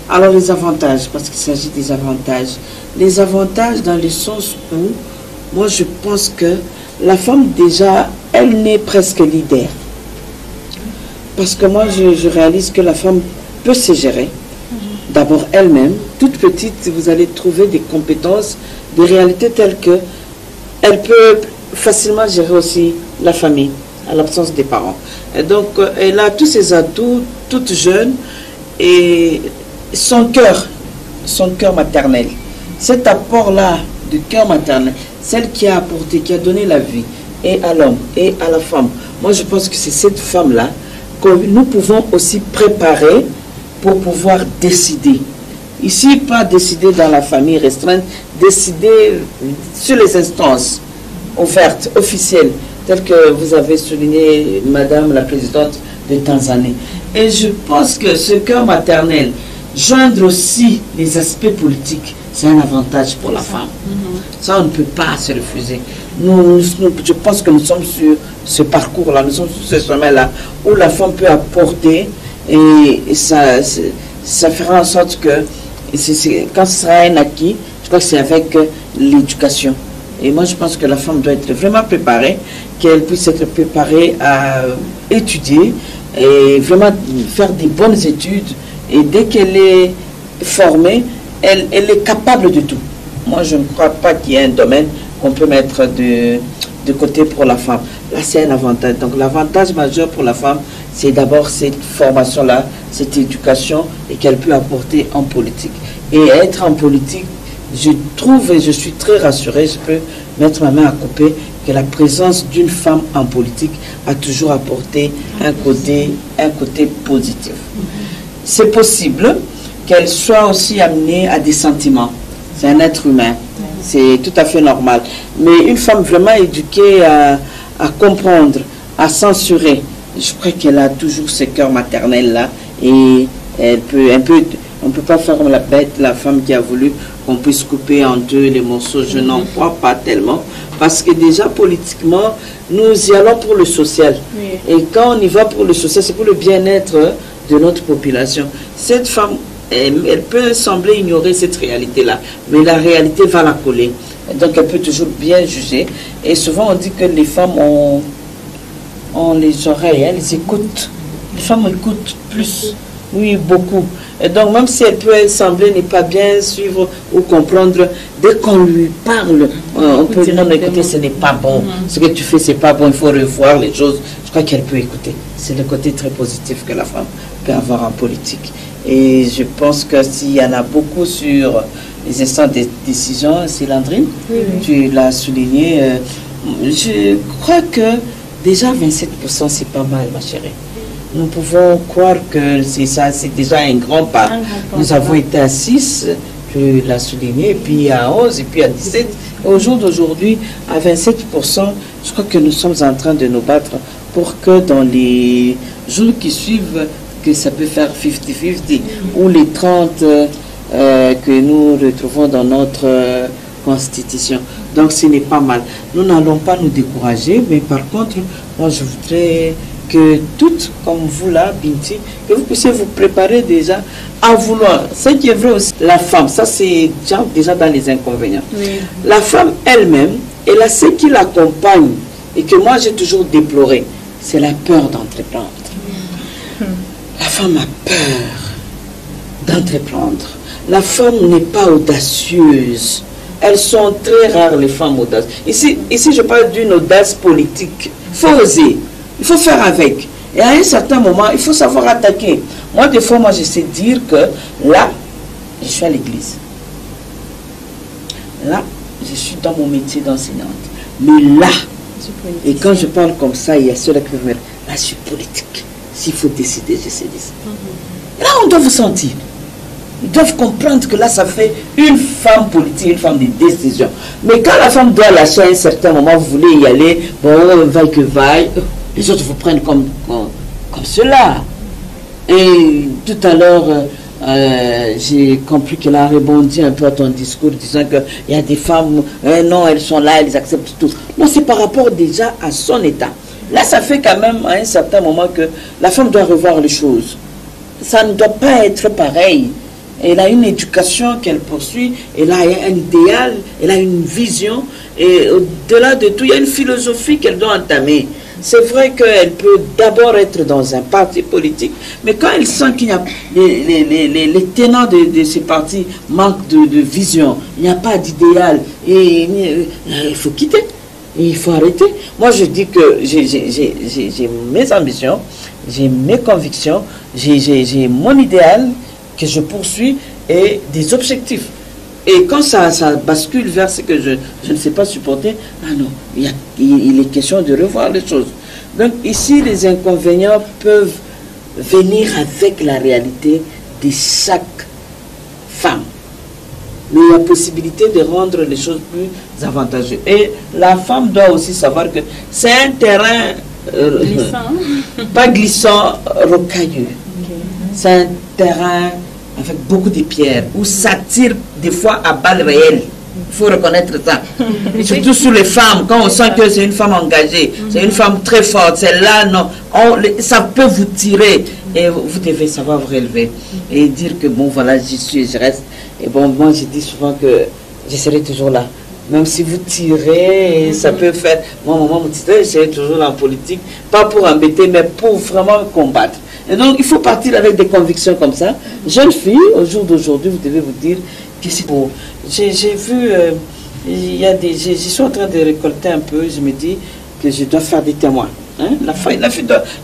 Alors les avantages, parce qu'il s'agit des avantages. Les avantages dans le sens où, moi je pense que la femme déjà, elle naît presque leader. Parce que moi je réalise que la femme peut se gérer. D'abord elle-même, toute petite, vous allez trouver des compétences, des réalités telles que elle peut facilement gérer aussi la famille, à l'absence des parents. Et donc elle a tous ses atouts, toute jeune, et son cœur maternel, cet apport-là de cœur maternel, celle qui a apporté, qui a donné la vie, et à l'homme, et à la femme. Moi, je pense que c'est cette femme-là que nous pouvons aussi préparer pour pouvoir décider. Ici, pas décider dans la famille restreinte, décider sur les instances ouvertes, officielles, telles que vous avez souligné, Madame la Présidente de Tanzanie. Et je pense que ce cœur maternel, joindre aussi les aspects politiques, c'est un avantage pour la femme. Ça, on ne peut pas se refuser. Je pense que nous sommes sur ce parcours-là, nous sommes sur ce sommet-là, où la femme peut apporter, et ça fera en sorte que, quand ce sera un acquis, je crois que c'est avec l'éducation. Et moi, je pense que la femme doit être vraiment préparée, qu'elle puisse être préparée à étudier, et vraiment faire des bonnes études. Et dès qu'elle est formée, elle est capable de tout. Moi, je ne crois pas qu'il y ait un domaine qu'on peut mettre de côté pour la femme. Là, c'est un avantage. Donc, l'avantage majeur pour la femme, c'est d'abord cette formation-là, cette éducation, et qu'elle peut apporter en politique. Et être en politique, je trouve, et je suis très rassurée, je peux mettre ma main à couper, que la présence d'une femme en politique a toujours apporté un côté positif. C'est possible qu'elle soit aussi amenée à des sentiments. C'est un être humain. C'est tout à fait normal. Mais une femme vraiment éduquée à comprendre, à censurer, je crois qu'elle a toujours ce cœur maternel-là. Et on ne peut pas faire la bête, la femme qui a voulu qu'on puisse couper en deux les morceaux. Je n'en crois pas tellement. Parce que déjà, politiquement, nous y allons pour le social. Oui. Et quand on y va pour le social, c'est pour le bien-être de notre population. Cette femme, elle peut sembler ignorer cette réalité-là, mais la réalité va la coller. Donc elle peut toujours bien juger. Et souvent on dit que les femmes ont les oreilles, elles écoutent. Les femmes écoutent plus, oui, beaucoup. Et donc même si elle peut sembler ne pas bien suivre ou comprendre, dès qu'on lui parle, on peut dire non, écoutez, ce n'est pas bon. Ce que tu fais, c'est pas bon, il faut revoir les choses. Je crois qu'elle peut écouter. C'est le côté très positif que la femme peut avoir en politique. Et je pense que s'il y en a beaucoup sur les instants de décision, c'est Landrine, tu l'as souligné. Je crois que déjà 27%, c'est pas mal, ma chérie. Nous pouvons croire que c'est ça, c'est déjà un grand pas. Nous avons été à 6, tu l'as souligné, et puis à 11, et puis à 17. Et au jour d'aujourd'hui, à 27%, je crois que nous sommes en train de nous battre pour que dans les jours qui suivent, que ça peut faire 50-50, ou les 30 que nous retrouvons dans notre constitution. Donc ce n'est pas mal. Nous n'allons pas nous décourager, mais par contre, moi je voudrais que toutes, comme vous là, Binti, que vous puissiez vous préparer déjà à vouloir. Ce qui est vrai aussi, la femme, ça c'est déjà dans les inconvénients. Oui. La femme elle-même, elle a ce qui l'accompagne et que moi j'ai toujours déploré, c'est la peur d'entreprendre. La femme a peur d'entreprendre. La femme n'est pas audacieuse. Elles sont très rares, les femmes audacieuses. Ici je parle d'une audace politique. Il faut oser. Il faut faire avec. Et à un certain moment, il faut savoir attaquer. Moi, des fois, je sais dire que là, je suis à l'église. Là, je suis dans mon métier d'enseignante. Mais là, et quand je parle comme ça, il y a ceux-là qui me disent, là, je suis politique. S'il faut décider, je sais décider. Là, on doit vous sentir. Ils doivent comprendre que là, ça fait une femme politique, une femme de décision. Mais quand la femme doit lâcher à un certain moment, vous voulez y aller, bon, vaille que vaille, les autres vous prennent comme cela. Et tout à l'heure, j'ai compris qu'elle a rebondi un peu à ton discours, disant qu'il y a des femmes, non, elles sont là, elles acceptent tout. Non, c'est par rapport déjà à son état. Là, ça fait quand même à un certain moment que la femme doit revoir les choses. Ça ne doit pas être pareil. Elle a une éducation qu'elle poursuit, elle a un idéal, elle a une vision, et au-delà de tout, il y a une philosophie qu'elle doit entamer. C'est vrai qu'elle peut d'abord être dans un parti politique, mais quand elle sent qu'il y a les tenants de ces partis manquent de vision, il n'y a pas d'idéal, et il faut quitter, il faut arrêter. Moi, je dis que j'ai mes ambitions, j'ai mes convictions, j'ai mon idéal que je poursuis et des objectifs. Et quand ça bascule vers ce que je ne sais pas supporter, ah non, il est question de revoir les choses. Donc ici, les inconvénients peuvent venir avec la réalité de chaque femme. Mais il y a possibilité de rendre les choses plus avantageuses. Et la femme doit aussi savoir que c'est un terrain pas glissant, rocailleux. C'est un terrain avec beaucoup de pierres, où ça tire des fois à balles réelles. Il faut reconnaître ça. Surtout sur les femmes, quand on sent que c'est une femme engagée, c'est une femme très forte, celle-là, non, ça peut vous tirer. Et vous devez savoir vous relever et dire que bon, voilà, j'y suis et je reste. Et bon, moi, je dis souvent que je serai toujours là. Même si vous tirez, ça peut faire... Moi, maman, je serai toujours là en politique, pas pour embêter, mais pour vraiment combattre. Et donc, il faut partir avec des convictions comme ça. Jeune fille, au jour d'aujourd'hui, vous devez vous dire que c'est beau. J'ai vu, je suis en train de récolter un peu, je me dis que je dois faire des témoins. Hein?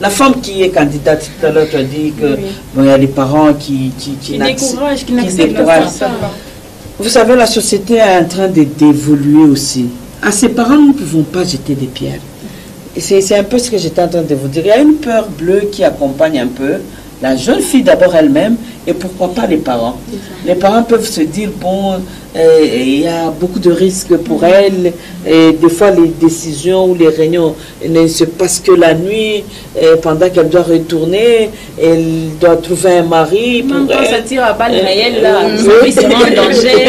La femme qui est candidate, tout à l'heure, tu as dit que bon, il y a les parents qui n'acceptent pas ça. Vous savez, la société est en train d'évoluer aussi. À ses parents, nous ne pouvons pas jeter des pierres. C'est un peu ce que j'étais en train de vous dire. Il y a une peur bleue qui accompagne un peu la jeune fille d'abord elle-même et pourquoi pas les parents. Les parents peuvent se dire, bon, il y a beaucoup de risques pour elle et des fois les décisions ou les réunions ne se passent que la nuit pendant qu'elle doit retourner, elle doit trouver un mari. Même quand ça tire à balles réelles, là, c'est en danger.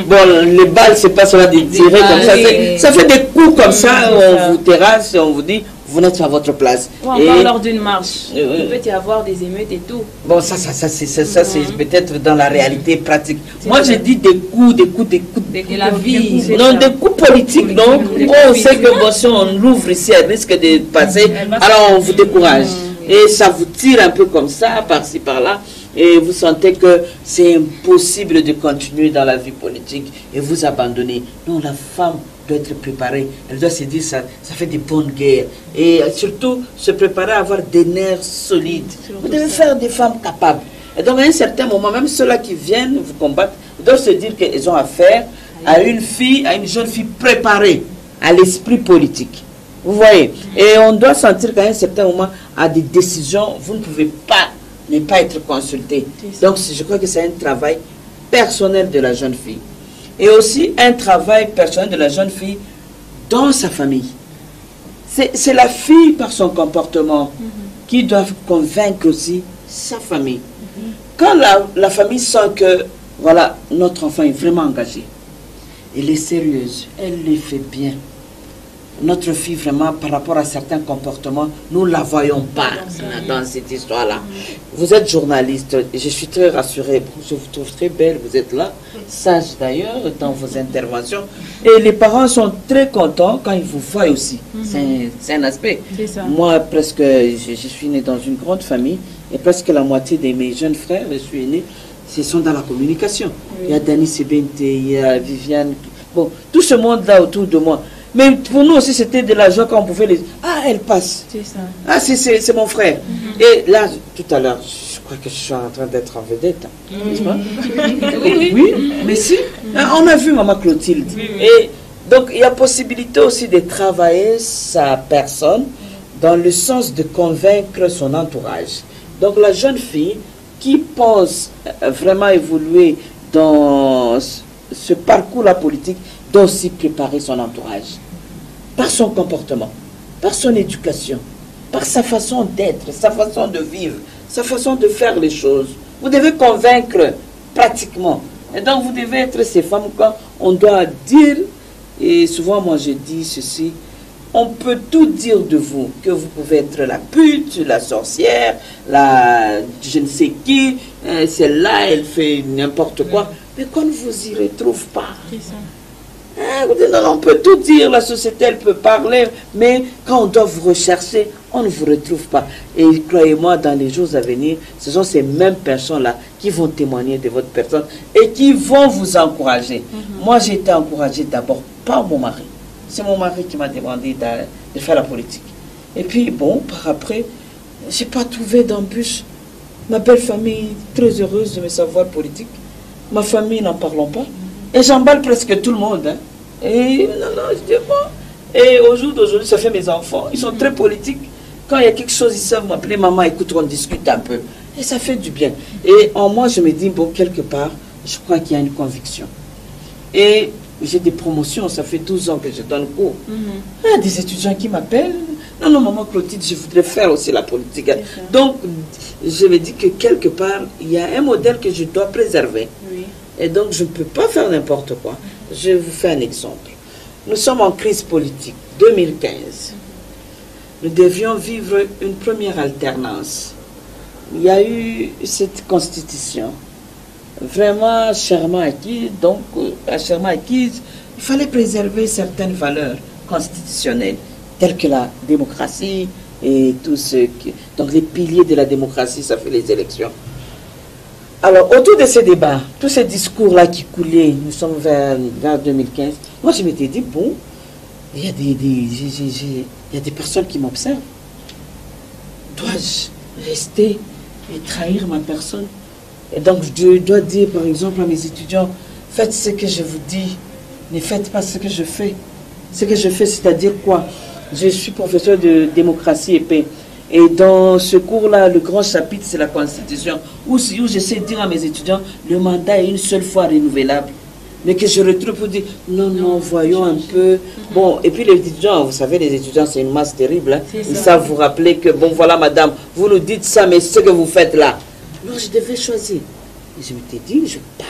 Bon, les balles, c'est pas cela de tirer comme ça. Ça fait des coups comme ça, on vous terrasse et on vous dit, vous n'êtes pas à votre place. Ou encore lors d'une marche, il peut y avoir des émeutes et tout. Bon, ça c'est peut-être dans la réalité pratique. Moi, je dis des coups de la vie. Non, des coups politiques, donc on sait que bon, si on l'ouvre ici, elle risque de passer, alors on vous décourage. Et ça vous tire un peu comme ça, par-ci, par-là, et vous sentez que c'est impossible de continuer dans la vie politique et vous abandonner. Non, la femme doit être préparée. Elle doit se dire, ça fait des bonnes guerres. Et surtout, se préparer à avoir des nerfs solides. Vous devez faire des femmes capables. Et donc, à un certain moment, même ceux-là qui viennent vous combattre, ils doivent se dire qu'ils ont affaire à une fille, à une jeune fille préparée à l'esprit politique. Vous voyez? Et on doit sentir qu'à un certain moment, à des décisions, vous ne pouvez pas ne pas être consulté. Donc, je crois que c'est un travail personnel de la jeune fille. Et aussi un travail personnel de la jeune fille dans sa famille. C'est la fille, par son comportement, qui doit convaincre aussi sa famille. Quand la famille sent que, voilà, notre enfant est vraiment engagé, elle est sérieuse, elle le fait bien. Notre fille, vraiment, par rapport à certains comportements, nous ne la voyons pas dans cette histoire-là. Vous êtes journaliste, je suis très rassurée, je vous trouve très belle, vous êtes là, sage d'ailleurs dans vos interventions. Et les parents sont très contents quand ils vous voient aussi. C'est un aspect. Moi, presque, je suis née dans une grande famille, et presque la moitié de mes jeunes frères, je suis née, ce sont dans la communication. Il y a Dani Sebente, il y a Viviane, bon, tout ce monde-là autour de moi. Mais pour nous aussi, c'était de la joie quand on pouvait les... Ah, elle passe. C'est ça. Ah, c'est mon frère. Et là, tout à l'heure, je crois que je suis en train d'être en vedette. N'est-ce pas? Oui, mais si. On a vu Maman Clotilde. Et donc, il y a possibilité aussi de travailler sa personne dans le sens de convaincre son entourage. Donc, la jeune fille qui pense vraiment évoluer dans ce parcours-là politique, doit aussi préparer son entourage, par son comportement, par son éducation, par sa façon d'être, sa façon de vivre, sa façon de faire les choses. Vous devez convaincre pratiquement. Et donc vous devez être ces femmes quand on doit dire, et souvent moi je dis ceci, on peut tout dire de vous, que vous pouvez être la pute, la sorcière, la je ne sais qui, celle-là elle fait n'importe quoi, mais qu'on ne vous y retrouve pas. Non, on peut tout dire, la société elle peut parler, mais quand on doit vous rechercher, on ne vous retrouve pas. Et croyez-moi, dans les jours à venir, ce sont ces mêmes personnes-là qui vont témoigner de votre personne et qui vont vous encourager. Moi, j'ai été encouragée d'abord par mon mari. C'est mon mari qui m'a demandé de faire la politique. Et puis, bon, par après, je n'ai pas trouvé d'embûche. Ma belle famille, très heureuse de mes savoirs politiques. Ma famille, n'en parlons pas. Et j'emballe presque tout le monde. Hein. Et non, je dis bon. Et au jour d'aujourd'hui, ça fait mes enfants. Ils sont très politiques. Quand il y a quelque chose, ils savent m'appeler maman, écoute, on discute un peu. Et ça fait du bien. Et en moi, je me dis, bon, quelque part, je crois qu'il y a une conviction. Et j'ai des promotions, ça fait 12 ans que je donne cours. Il y a des étudiants qui m'appellent. Non, maman Clotilde, je voudrais faire aussi la politique. Donc, je me dis que quelque part, il y a un modèle que je dois préserver. Et donc, je ne peux pas faire n'importe quoi. Je vous fais un exemple. Nous sommes en crise politique, 2015. Nous devions vivre une première alternance. Il y a eu cette constitution, vraiment chèrement acquise. Donc, chèrement acquise, il fallait préserver certaines valeurs constitutionnelles, telles que la démocratie et tout ce qui... Donc, les piliers de la démocratie, ça fait les élections. Alors, autour de ces débats, tous ces discours-là qui coulaient, nous sommes vers 2015, moi je m'étais dit, bon, il y a des personnes qui m'observent. Dois-je rester et trahir ma personne? Et donc, je dois dire, par exemple, à mes étudiants, faites ce que je vous dis, ne faites pas ce que je fais. Ce que je fais, c'est-à-dire quoi? Je suis professeur de démocratie et paix. Et dans ce cours-là, le grand chapitre, c'est la Constitution, où j'essaie de dire à mes étudiants, le mandat est une seule fois renouvelable. Mais que je retrouve pour dire, non, voyons un peu. Bon, et puis les étudiants, vous savez, les étudiants, c'est une masse terrible. Hein. Ils savent vous rappeler que, bon, voilà, madame, vous nous dites ça, mais ce que vous faites là. Alors, je devais choisir. Et je m'étais dit, je pars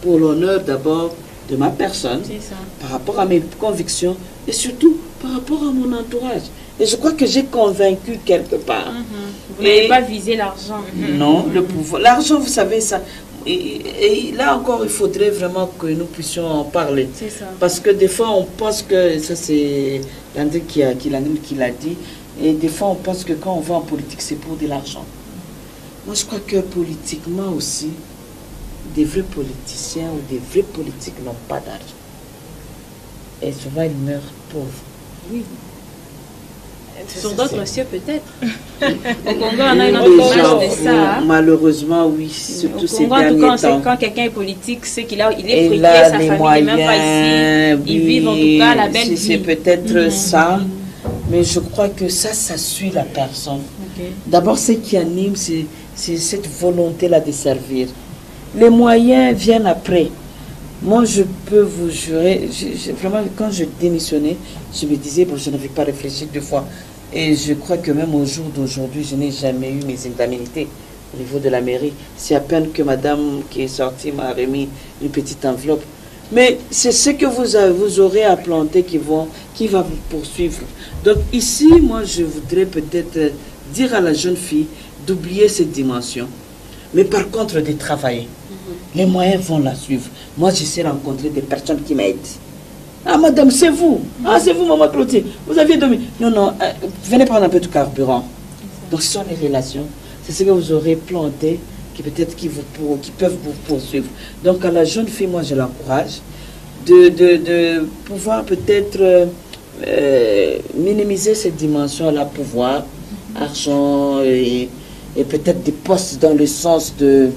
pour l'honneur d'abord de ma personne, par rapport à mes convictions et surtout par rapport à mon entourage. Et je crois que j'ai convaincu quelque part. Vous n'avez pas visé l'argent. Non, le pouvoir. L'argent, vous savez, ça... Et là encore, il faudrait vraiment que nous puissions en parler. Parce que des fois, on pense que... Ça, c'est Landry qui l'a dit. Et des fois, on pense que quand on va en politique, c'est pour de l'argent. Moi, je crois que politiquement aussi, des vrais politiciens ou des vrais politiques n'ont pas d'argent. Et souvent, ils meurent pauvres. Oui. Sur d'autres cieux, peut-être. Au Congo, on a une autre image de ça. Malheureusement, oui. Surtout ces derniers temps. Quand quelqu'un est politique, c'est qu'il est précaire, sa famille n'est même pas ici. Ils vivent en tout cas la belle vie. C'est peut-être ça. Mais je crois que ça suit la personne. D'abord, ce qui anime, c'est cette volonté-là de servir. Les moyens viennent après. Moi, je peux vous jurer, vraiment, quand je démissionnais, je me disais, bon, je n'avais pas réfléchi 2 fois. Et je crois que même au jour d'aujourd'hui, je n'ai jamais eu mes indemnités au niveau de la mairie. C'est à peine que madame qui est sortie m'a remis une petite enveloppe. Mais c'est ce que vous aurez à planter qui va vous poursuivre. Donc ici, moi, je voudrais peut-être dire à la jeune fille d'oublier cette dimension. Mais par contre, de travailler. Les moyens vont la suivre. Moi, j'essaie de rencontrer des personnes qui m'aident. Ah, madame, c'est vous. Ah, c'est vous, maman Clotilde. Vous aviez dormi. Non, venez prendre un peu de carburant. Donc, ce sont les relations. C'est ce que vous aurez planté qui peut-être qui peuvent vous poursuivre. Donc, à la jeune fille, moi, je l'encourage de pouvoir peut-être minimiser cette dimension-là, pouvoir, argent et peut-être des postes dans le sens de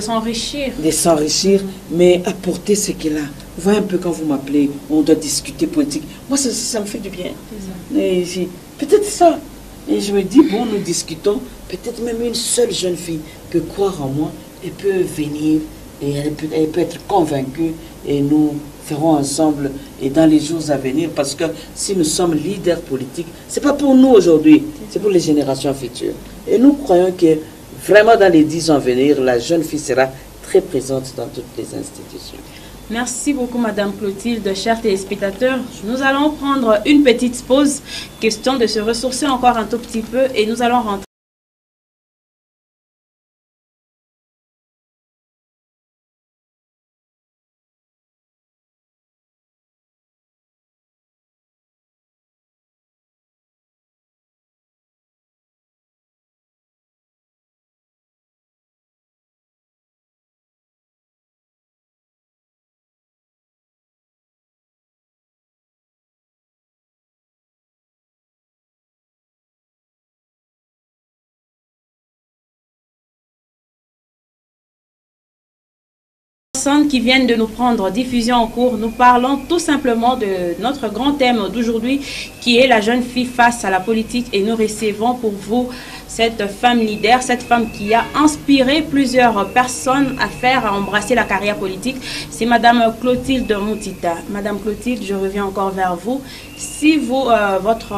s'enrichir. De s'enrichir, mais apporter ce qu'il a. Vous voyez un peu quand vous m'appelez, on doit discuter politique. Moi, ça me fait du bien. Peut-être ça. Et je me dis, bon, nous discutons. Peut-être même une seule jeune fille peut croire en moi et peut venir et elle peut être convaincue et nous ferons ensemble et dans les jours à venir, parce que si nous sommes leaders politiques, c'est pas pour nous aujourd'hui, c'est pour les générations futures. Et nous croyons que vraiment, dans les 10 ans à venir, la jeune fille sera très présente dans toutes les institutions. Merci beaucoup, Madame Clotilde. Chers téléspectateurs, nous allons prendre une petite pause, question de se ressourcer encore un tout petit peu, et nous allons rentrer. Qui viennent de nous prendre diffusion en cours, nous parlons tout simplement de notre grand thème d'aujourd'hui qui est la jeune fille face à la politique, et nous recevons pour vous cette femme leader, cette femme qui a inspiré plusieurs personnes à embrasser la carrière politique. C'est Madame Clotilde Moutita. Madame Clotilde, je reviens encore vers vous. Si votre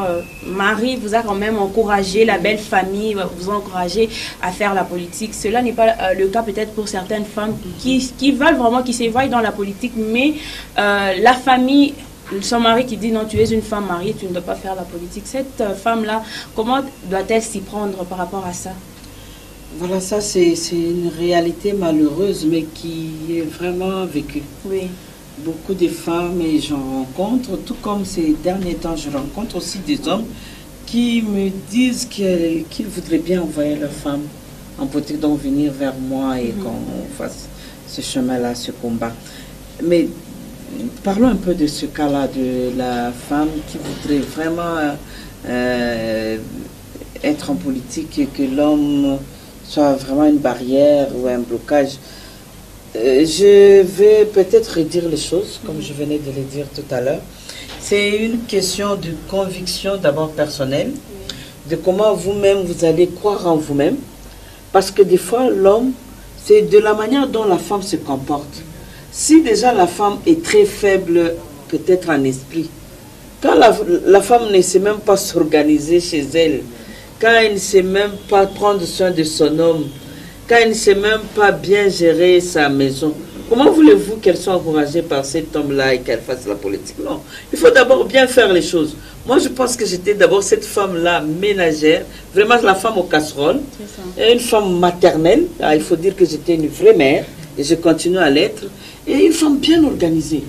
mari vous a quand même encouragé, la belle famille vous a encouragé à faire la politique, cela n'est pas le cas peut-être pour certaines femmes qui veulent vraiment, qui s'évoient dans la politique, mais la famille, son mari qui dit non, tu es une femme mariée, tu ne dois pas faire la politique. Cette femme-là, comment doit-elle s'y prendre par rapport à ça? Voilà, ça c'est une réalité malheureuse, mais qui est vraiment vécue. Oui. Beaucoup de femmes, et j'en rencontre, tout comme ces derniers temps, je rencontre aussi des hommes qui me disent qu'ils voudraient bien envoyer leurs femmes en politique, donc venir vers moi et qu'on fasse ce chemin-là, ce combat. Mais parlons un peu de ce cas-là, de la femme qui voudrait vraiment être en politique et que l'homme soit vraiment une barrière ou un blocage. Je vais peut-être redire les choses, comme je venais de les dire tout à l'heure. C'est une question de conviction d'abord personnelle, de comment vous-même vous allez croire en vous-même. Parce que des fois, l'homme, c'est de la manière dont la femme se comporte. Si déjà la femme est très faible, peut-être en esprit, quand la femme ne sait même pas s'organiser chez elle, quand elle ne sait même pas prendre soin de son homme, quand elle ne sait même pas bien gérer sa maison, Comment voulez-vous qu'elle soit encouragée par cet homme-là et qu'elle fasse la politique? Non. Il faut d'abord bien faire les choses. Moi, je pense que j'étais d'abord cette femme-là ménagère, vraiment la femme aux casseroles, et une femme maternelle. Il faut dire que j'étais une vraie mère, et je continue à l'être, et une femme bien organisée.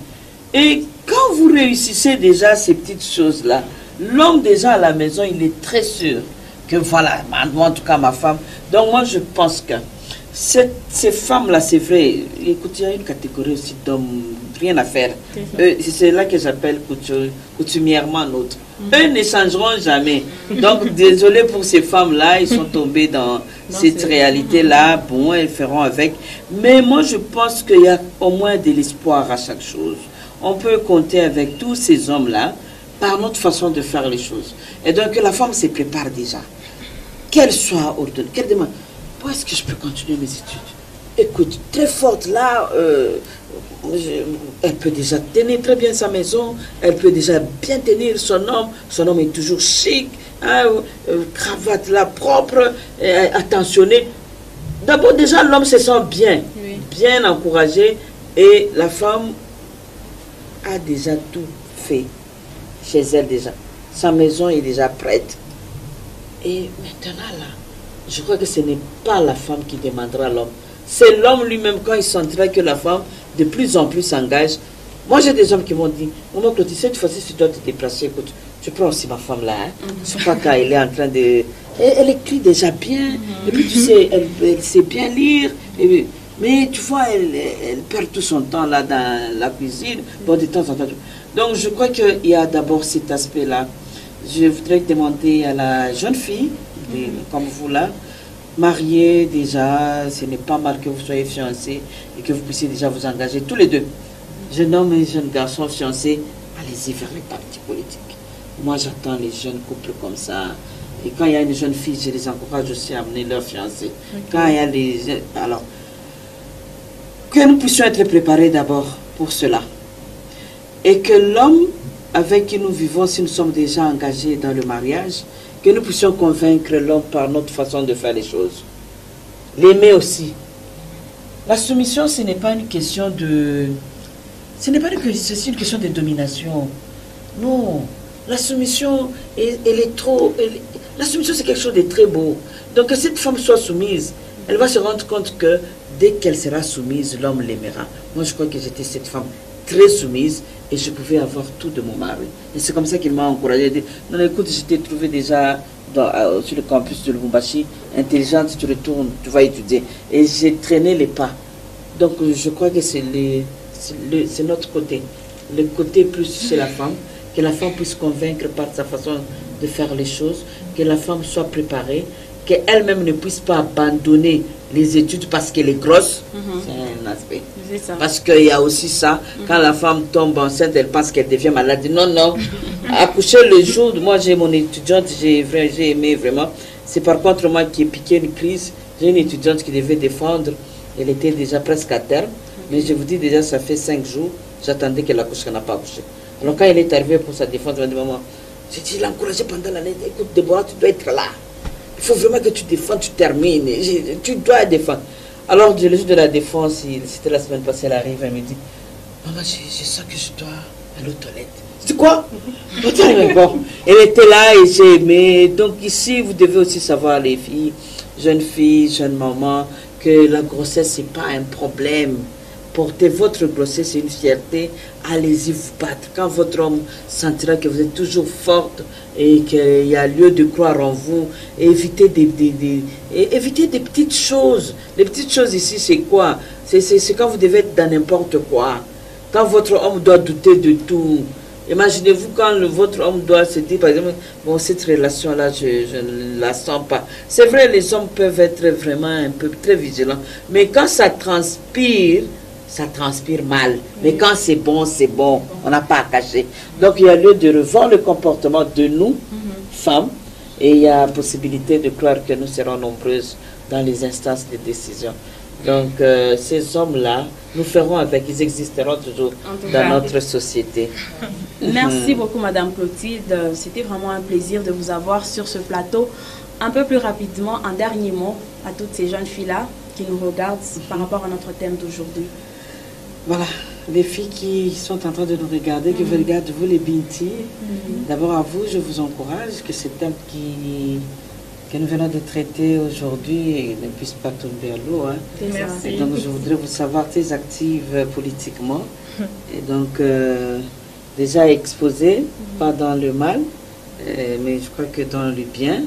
Et quand vous réussissez déjà ces petites choses-là, l'homme déjà à la maison, il est très sûr que voilà, moi en tout cas ma femme. Donc moi je pense que ces femmes-là, c'est vrai, écoute, il y a une catégorie aussi d'hommes, rien à faire. C'est là que j'appelle coutumièrement notre. Eux ne changeront jamais. Donc désolé pour ces femmes-là, ils sont tombés dans cette réalité-là. Bon, elles feront avec. Mais moi je pense qu'il y a au moins de l'espoir à chaque chose. On peut compter avec tous ces hommes-là par notre façon de faire les choses. Et donc la femme se prépare déjà. Qu'elle soit ordonnée, qu'elle demande, où est-ce que je peux continuer mes études? Écoute, très forte là, elle peut déjà tenir très bien sa maison, elle peut déjà bien tenir son homme est toujours chic, hein, cravate là propre, attentionné. D'abord déjà l'homme se sent bien, bien encouragé, et la femme a déjà tout fait chez elle déjà. Sa maison est déjà prête. Et maintenant là, je crois que ce n'est pas la femme qui demandera à l'homme. C'est l'homme lui-même quand il sentira que la femme de plus en plus s'engage. Moi j'ai des hommes qui m'ont dit, maman Clotilde, cette fois-ci tu dois te déplacer, écoute, je prends aussi ma femme là. Hein. Je crois qu'elle est en train de... Elle écrit déjà bien, et puis tu sais, elle sait bien lire. Mais tu vois, elle perd tout son temps là dans la cuisine, bon, de temps en temps. Donc je crois qu'il y a d'abord cet aspect-là. Je voudrais demander à la jeune fille, comme vous là, mariée déjà, ce n'est pas mal que vous soyez fiancés et que vous puissiez déjà vous engager tous les deux. Jeune homme et jeune garçon fiancés, allez-y vers les partis politiques. Moi j'attends les jeunes couples comme ça. Et quand il y a une jeune fille, je les encourage aussi à amener leur fiancé. Quand il y a les... Alors, que nous puissions être préparés d'abord pour cela. Et que l'homme avec qui nous vivons, si nous sommes déjà engagés dans le mariage, que nous puissions convaincre l'homme par notre façon de faire les choses. L'aimer aussi. La soumission, ce n'est pas une question de... Ce n'est pas une question de domination. Non. La soumission, elle est trop... La soumission, c'est quelque chose de très beau. Donc, que cette femme soit soumise, elle va se rendre compte que dès qu'elle sera soumise, l'homme l'aimera. Moi, je crois que j'étais cette femme très soumise et je pouvais avoir tout de mon mari. Et c'est comme ça qu'il m'a encouragé. Il dit, non, écoute, je t'ai trouvé déjà sur le campus de Lubumbashi, intelligente, tu retournes, tu vas étudier. Et j'ai traîné les pas. Donc, je crois que c'est notre côté. Le côté plus chez la femme, que la femme puisse convaincre par sa façon de faire les choses, que la femme soit préparée, qu'elle-même ne puisse pas abandonner les études parce qu'elle est grosse. C'est un aspect. Parce qu'il y a aussi ça, quand la femme tombe enceinte, elle pense qu'elle devient malade. Non, non. Accoucher le jour, moi j'ai mon étudiante, j'ai aimé vraiment. C'est par contre moi qui ai piqué une crise. J'ai une étudiante qui devait défendre, elle était déjà presque à terme. Mais je vous dis déjà, ça fait 5 jours, j'attendais qu'elle accouche, qu'elle n'a pas accouché. Alors quand elle est arrivée pour sa défense, elle m'a dit, maman, j'ai dit, l'encourager pendant l'année, écoute Déborah, tu dois être là. Il faut vraiment que tu défends, tu termines. Tu dois défendre. Alors, le jour de la défense, c'était la semaine passée, elle arrive, elle me dit, maman, j'ai ça que je dois aller aux toilettes. C'est quoi? Bon, elle était là et j'ai aimé. Donc ici, vous devez aussi savoir, les filles, jeunes mamans, que la grossesse, c'est pas un problème. Portez votre grossesse, c'est une fierté. Allez-y vous battre. Quand votre homme sentira que vous êtes toujours forte et qu'il y a lieu de croire en vous, évitez évitez des petites choses. Les petites choses ici, c'est quoi? C'est quand vous devez être dans n'importe quoi. Quand votre homme doit douter de tout. Imaginez-vous quand votre homme doit se dire, par exemple, bon, cette relation-là, je ne la sens pas. C'est vrai, les hommes peuvent être vraiment un peu très vigilants. Mais quand ça transpire mal. Mais quand c'est bon, on n'a pas à cacher. Donc il y a lieu de revoir le comportement de nous, femmes, et il y a possibilité de croire que nous serons nombreuses dans les instances de décision. Donc ces hommes-là, nous ferons avec, ils existeront toujours dans notre société. Merci beaucoup Madame Clotilde, c'était vraiment un plaisir de vous avoir sur ce plateau. Un peu plus rapidement, un dernier mot à toutes ces jeunes filles-là qui nous regardent par rapport à notre thème d'aujourd'hui. Voilà, les filles qui sont en train de nous regarder, que vous regardez, vous les Binti, d'abord à vous, je vous encourage que ce thème que nous venons de traiter aujourd'hui ne puisse pas tomber à l'eau. Hein. Merci. Et donc je voudrais vous savoir très active politiquement. Et donc déjà exposée, pas dans le mal, mais je crois que dans le bien.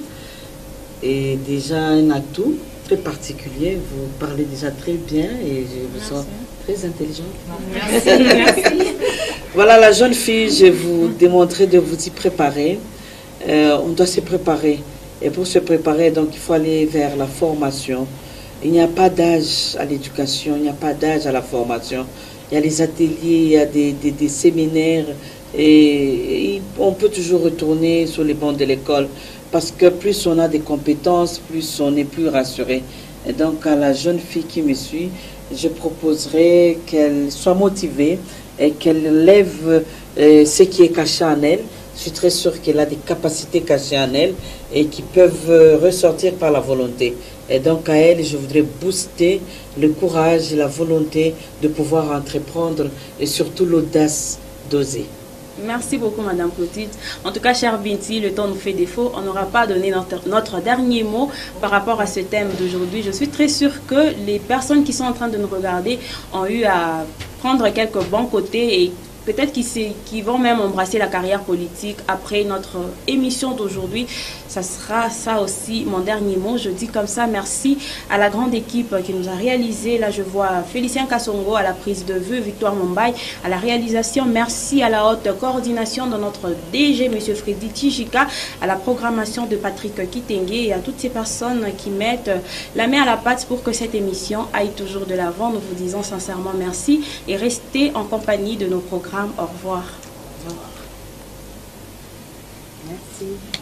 Et déjà un atout très particulier, vous parlez déjà très bien et je vous sens très intelligente. Merci. Voilà, la jeune fille, je vais vous démontrer de vous y préparer. On doit se préparer. Et pour se préparer, donc, il faut aller vers la formation. Il n'y a pas d'âge à l'éducation, il n'y a pas d'âge à la formation. Il y a les ateliers, il y a des séminaires. Et on peut toujours retourner sur les bancs de l'école. Parce que plus on a des compétences, plus on est plus rassuré. Et donc, à la jeune fille qui me suit, je proposerai qu'elle soit motivée et qu'elle lève ce qui est caché en elle. Je suis très sûre qu'elle a des capacités cachées en elle et qui peuvent ressortir par la volonté. Et donc, à elle, je voudrais booster le courage et la volonté de pouvoir entreprendre et surtout l'audace d'oser. Merci beaucoup, Madame Clotilde. En tout cas, cher Binti, le temps nous fait défaut. On n'aura pas donné notre dernier mot par rapport à ce thème d'aujourd'hui. Je suis très sûre que les personnes qui sont en train de nous regarder ont eu à prendre quelques bons côtés et peut-être qu'ils vont même embrasser la carrière politique après notre émission d'aujourd'hui. Ça sera ça aussi mon dernier mot. Je dis comme ça merci à la grande équipe qui nous a réalisé. Là, je vois Félicien Kassongo à la prise de vue, Victoire Mumbai à la réalisation. Merci à la haute coordination de notre DG, M. Freddy Tijika, à la programmation de Patrick Kitenge et à toutes ces personnes qui mettent la main à la pâte pour que cette émission aille toujours de l'avant. Nous vous disons sincèrement merci et restez en compagnie de nos programmes. Au revoir. Merci.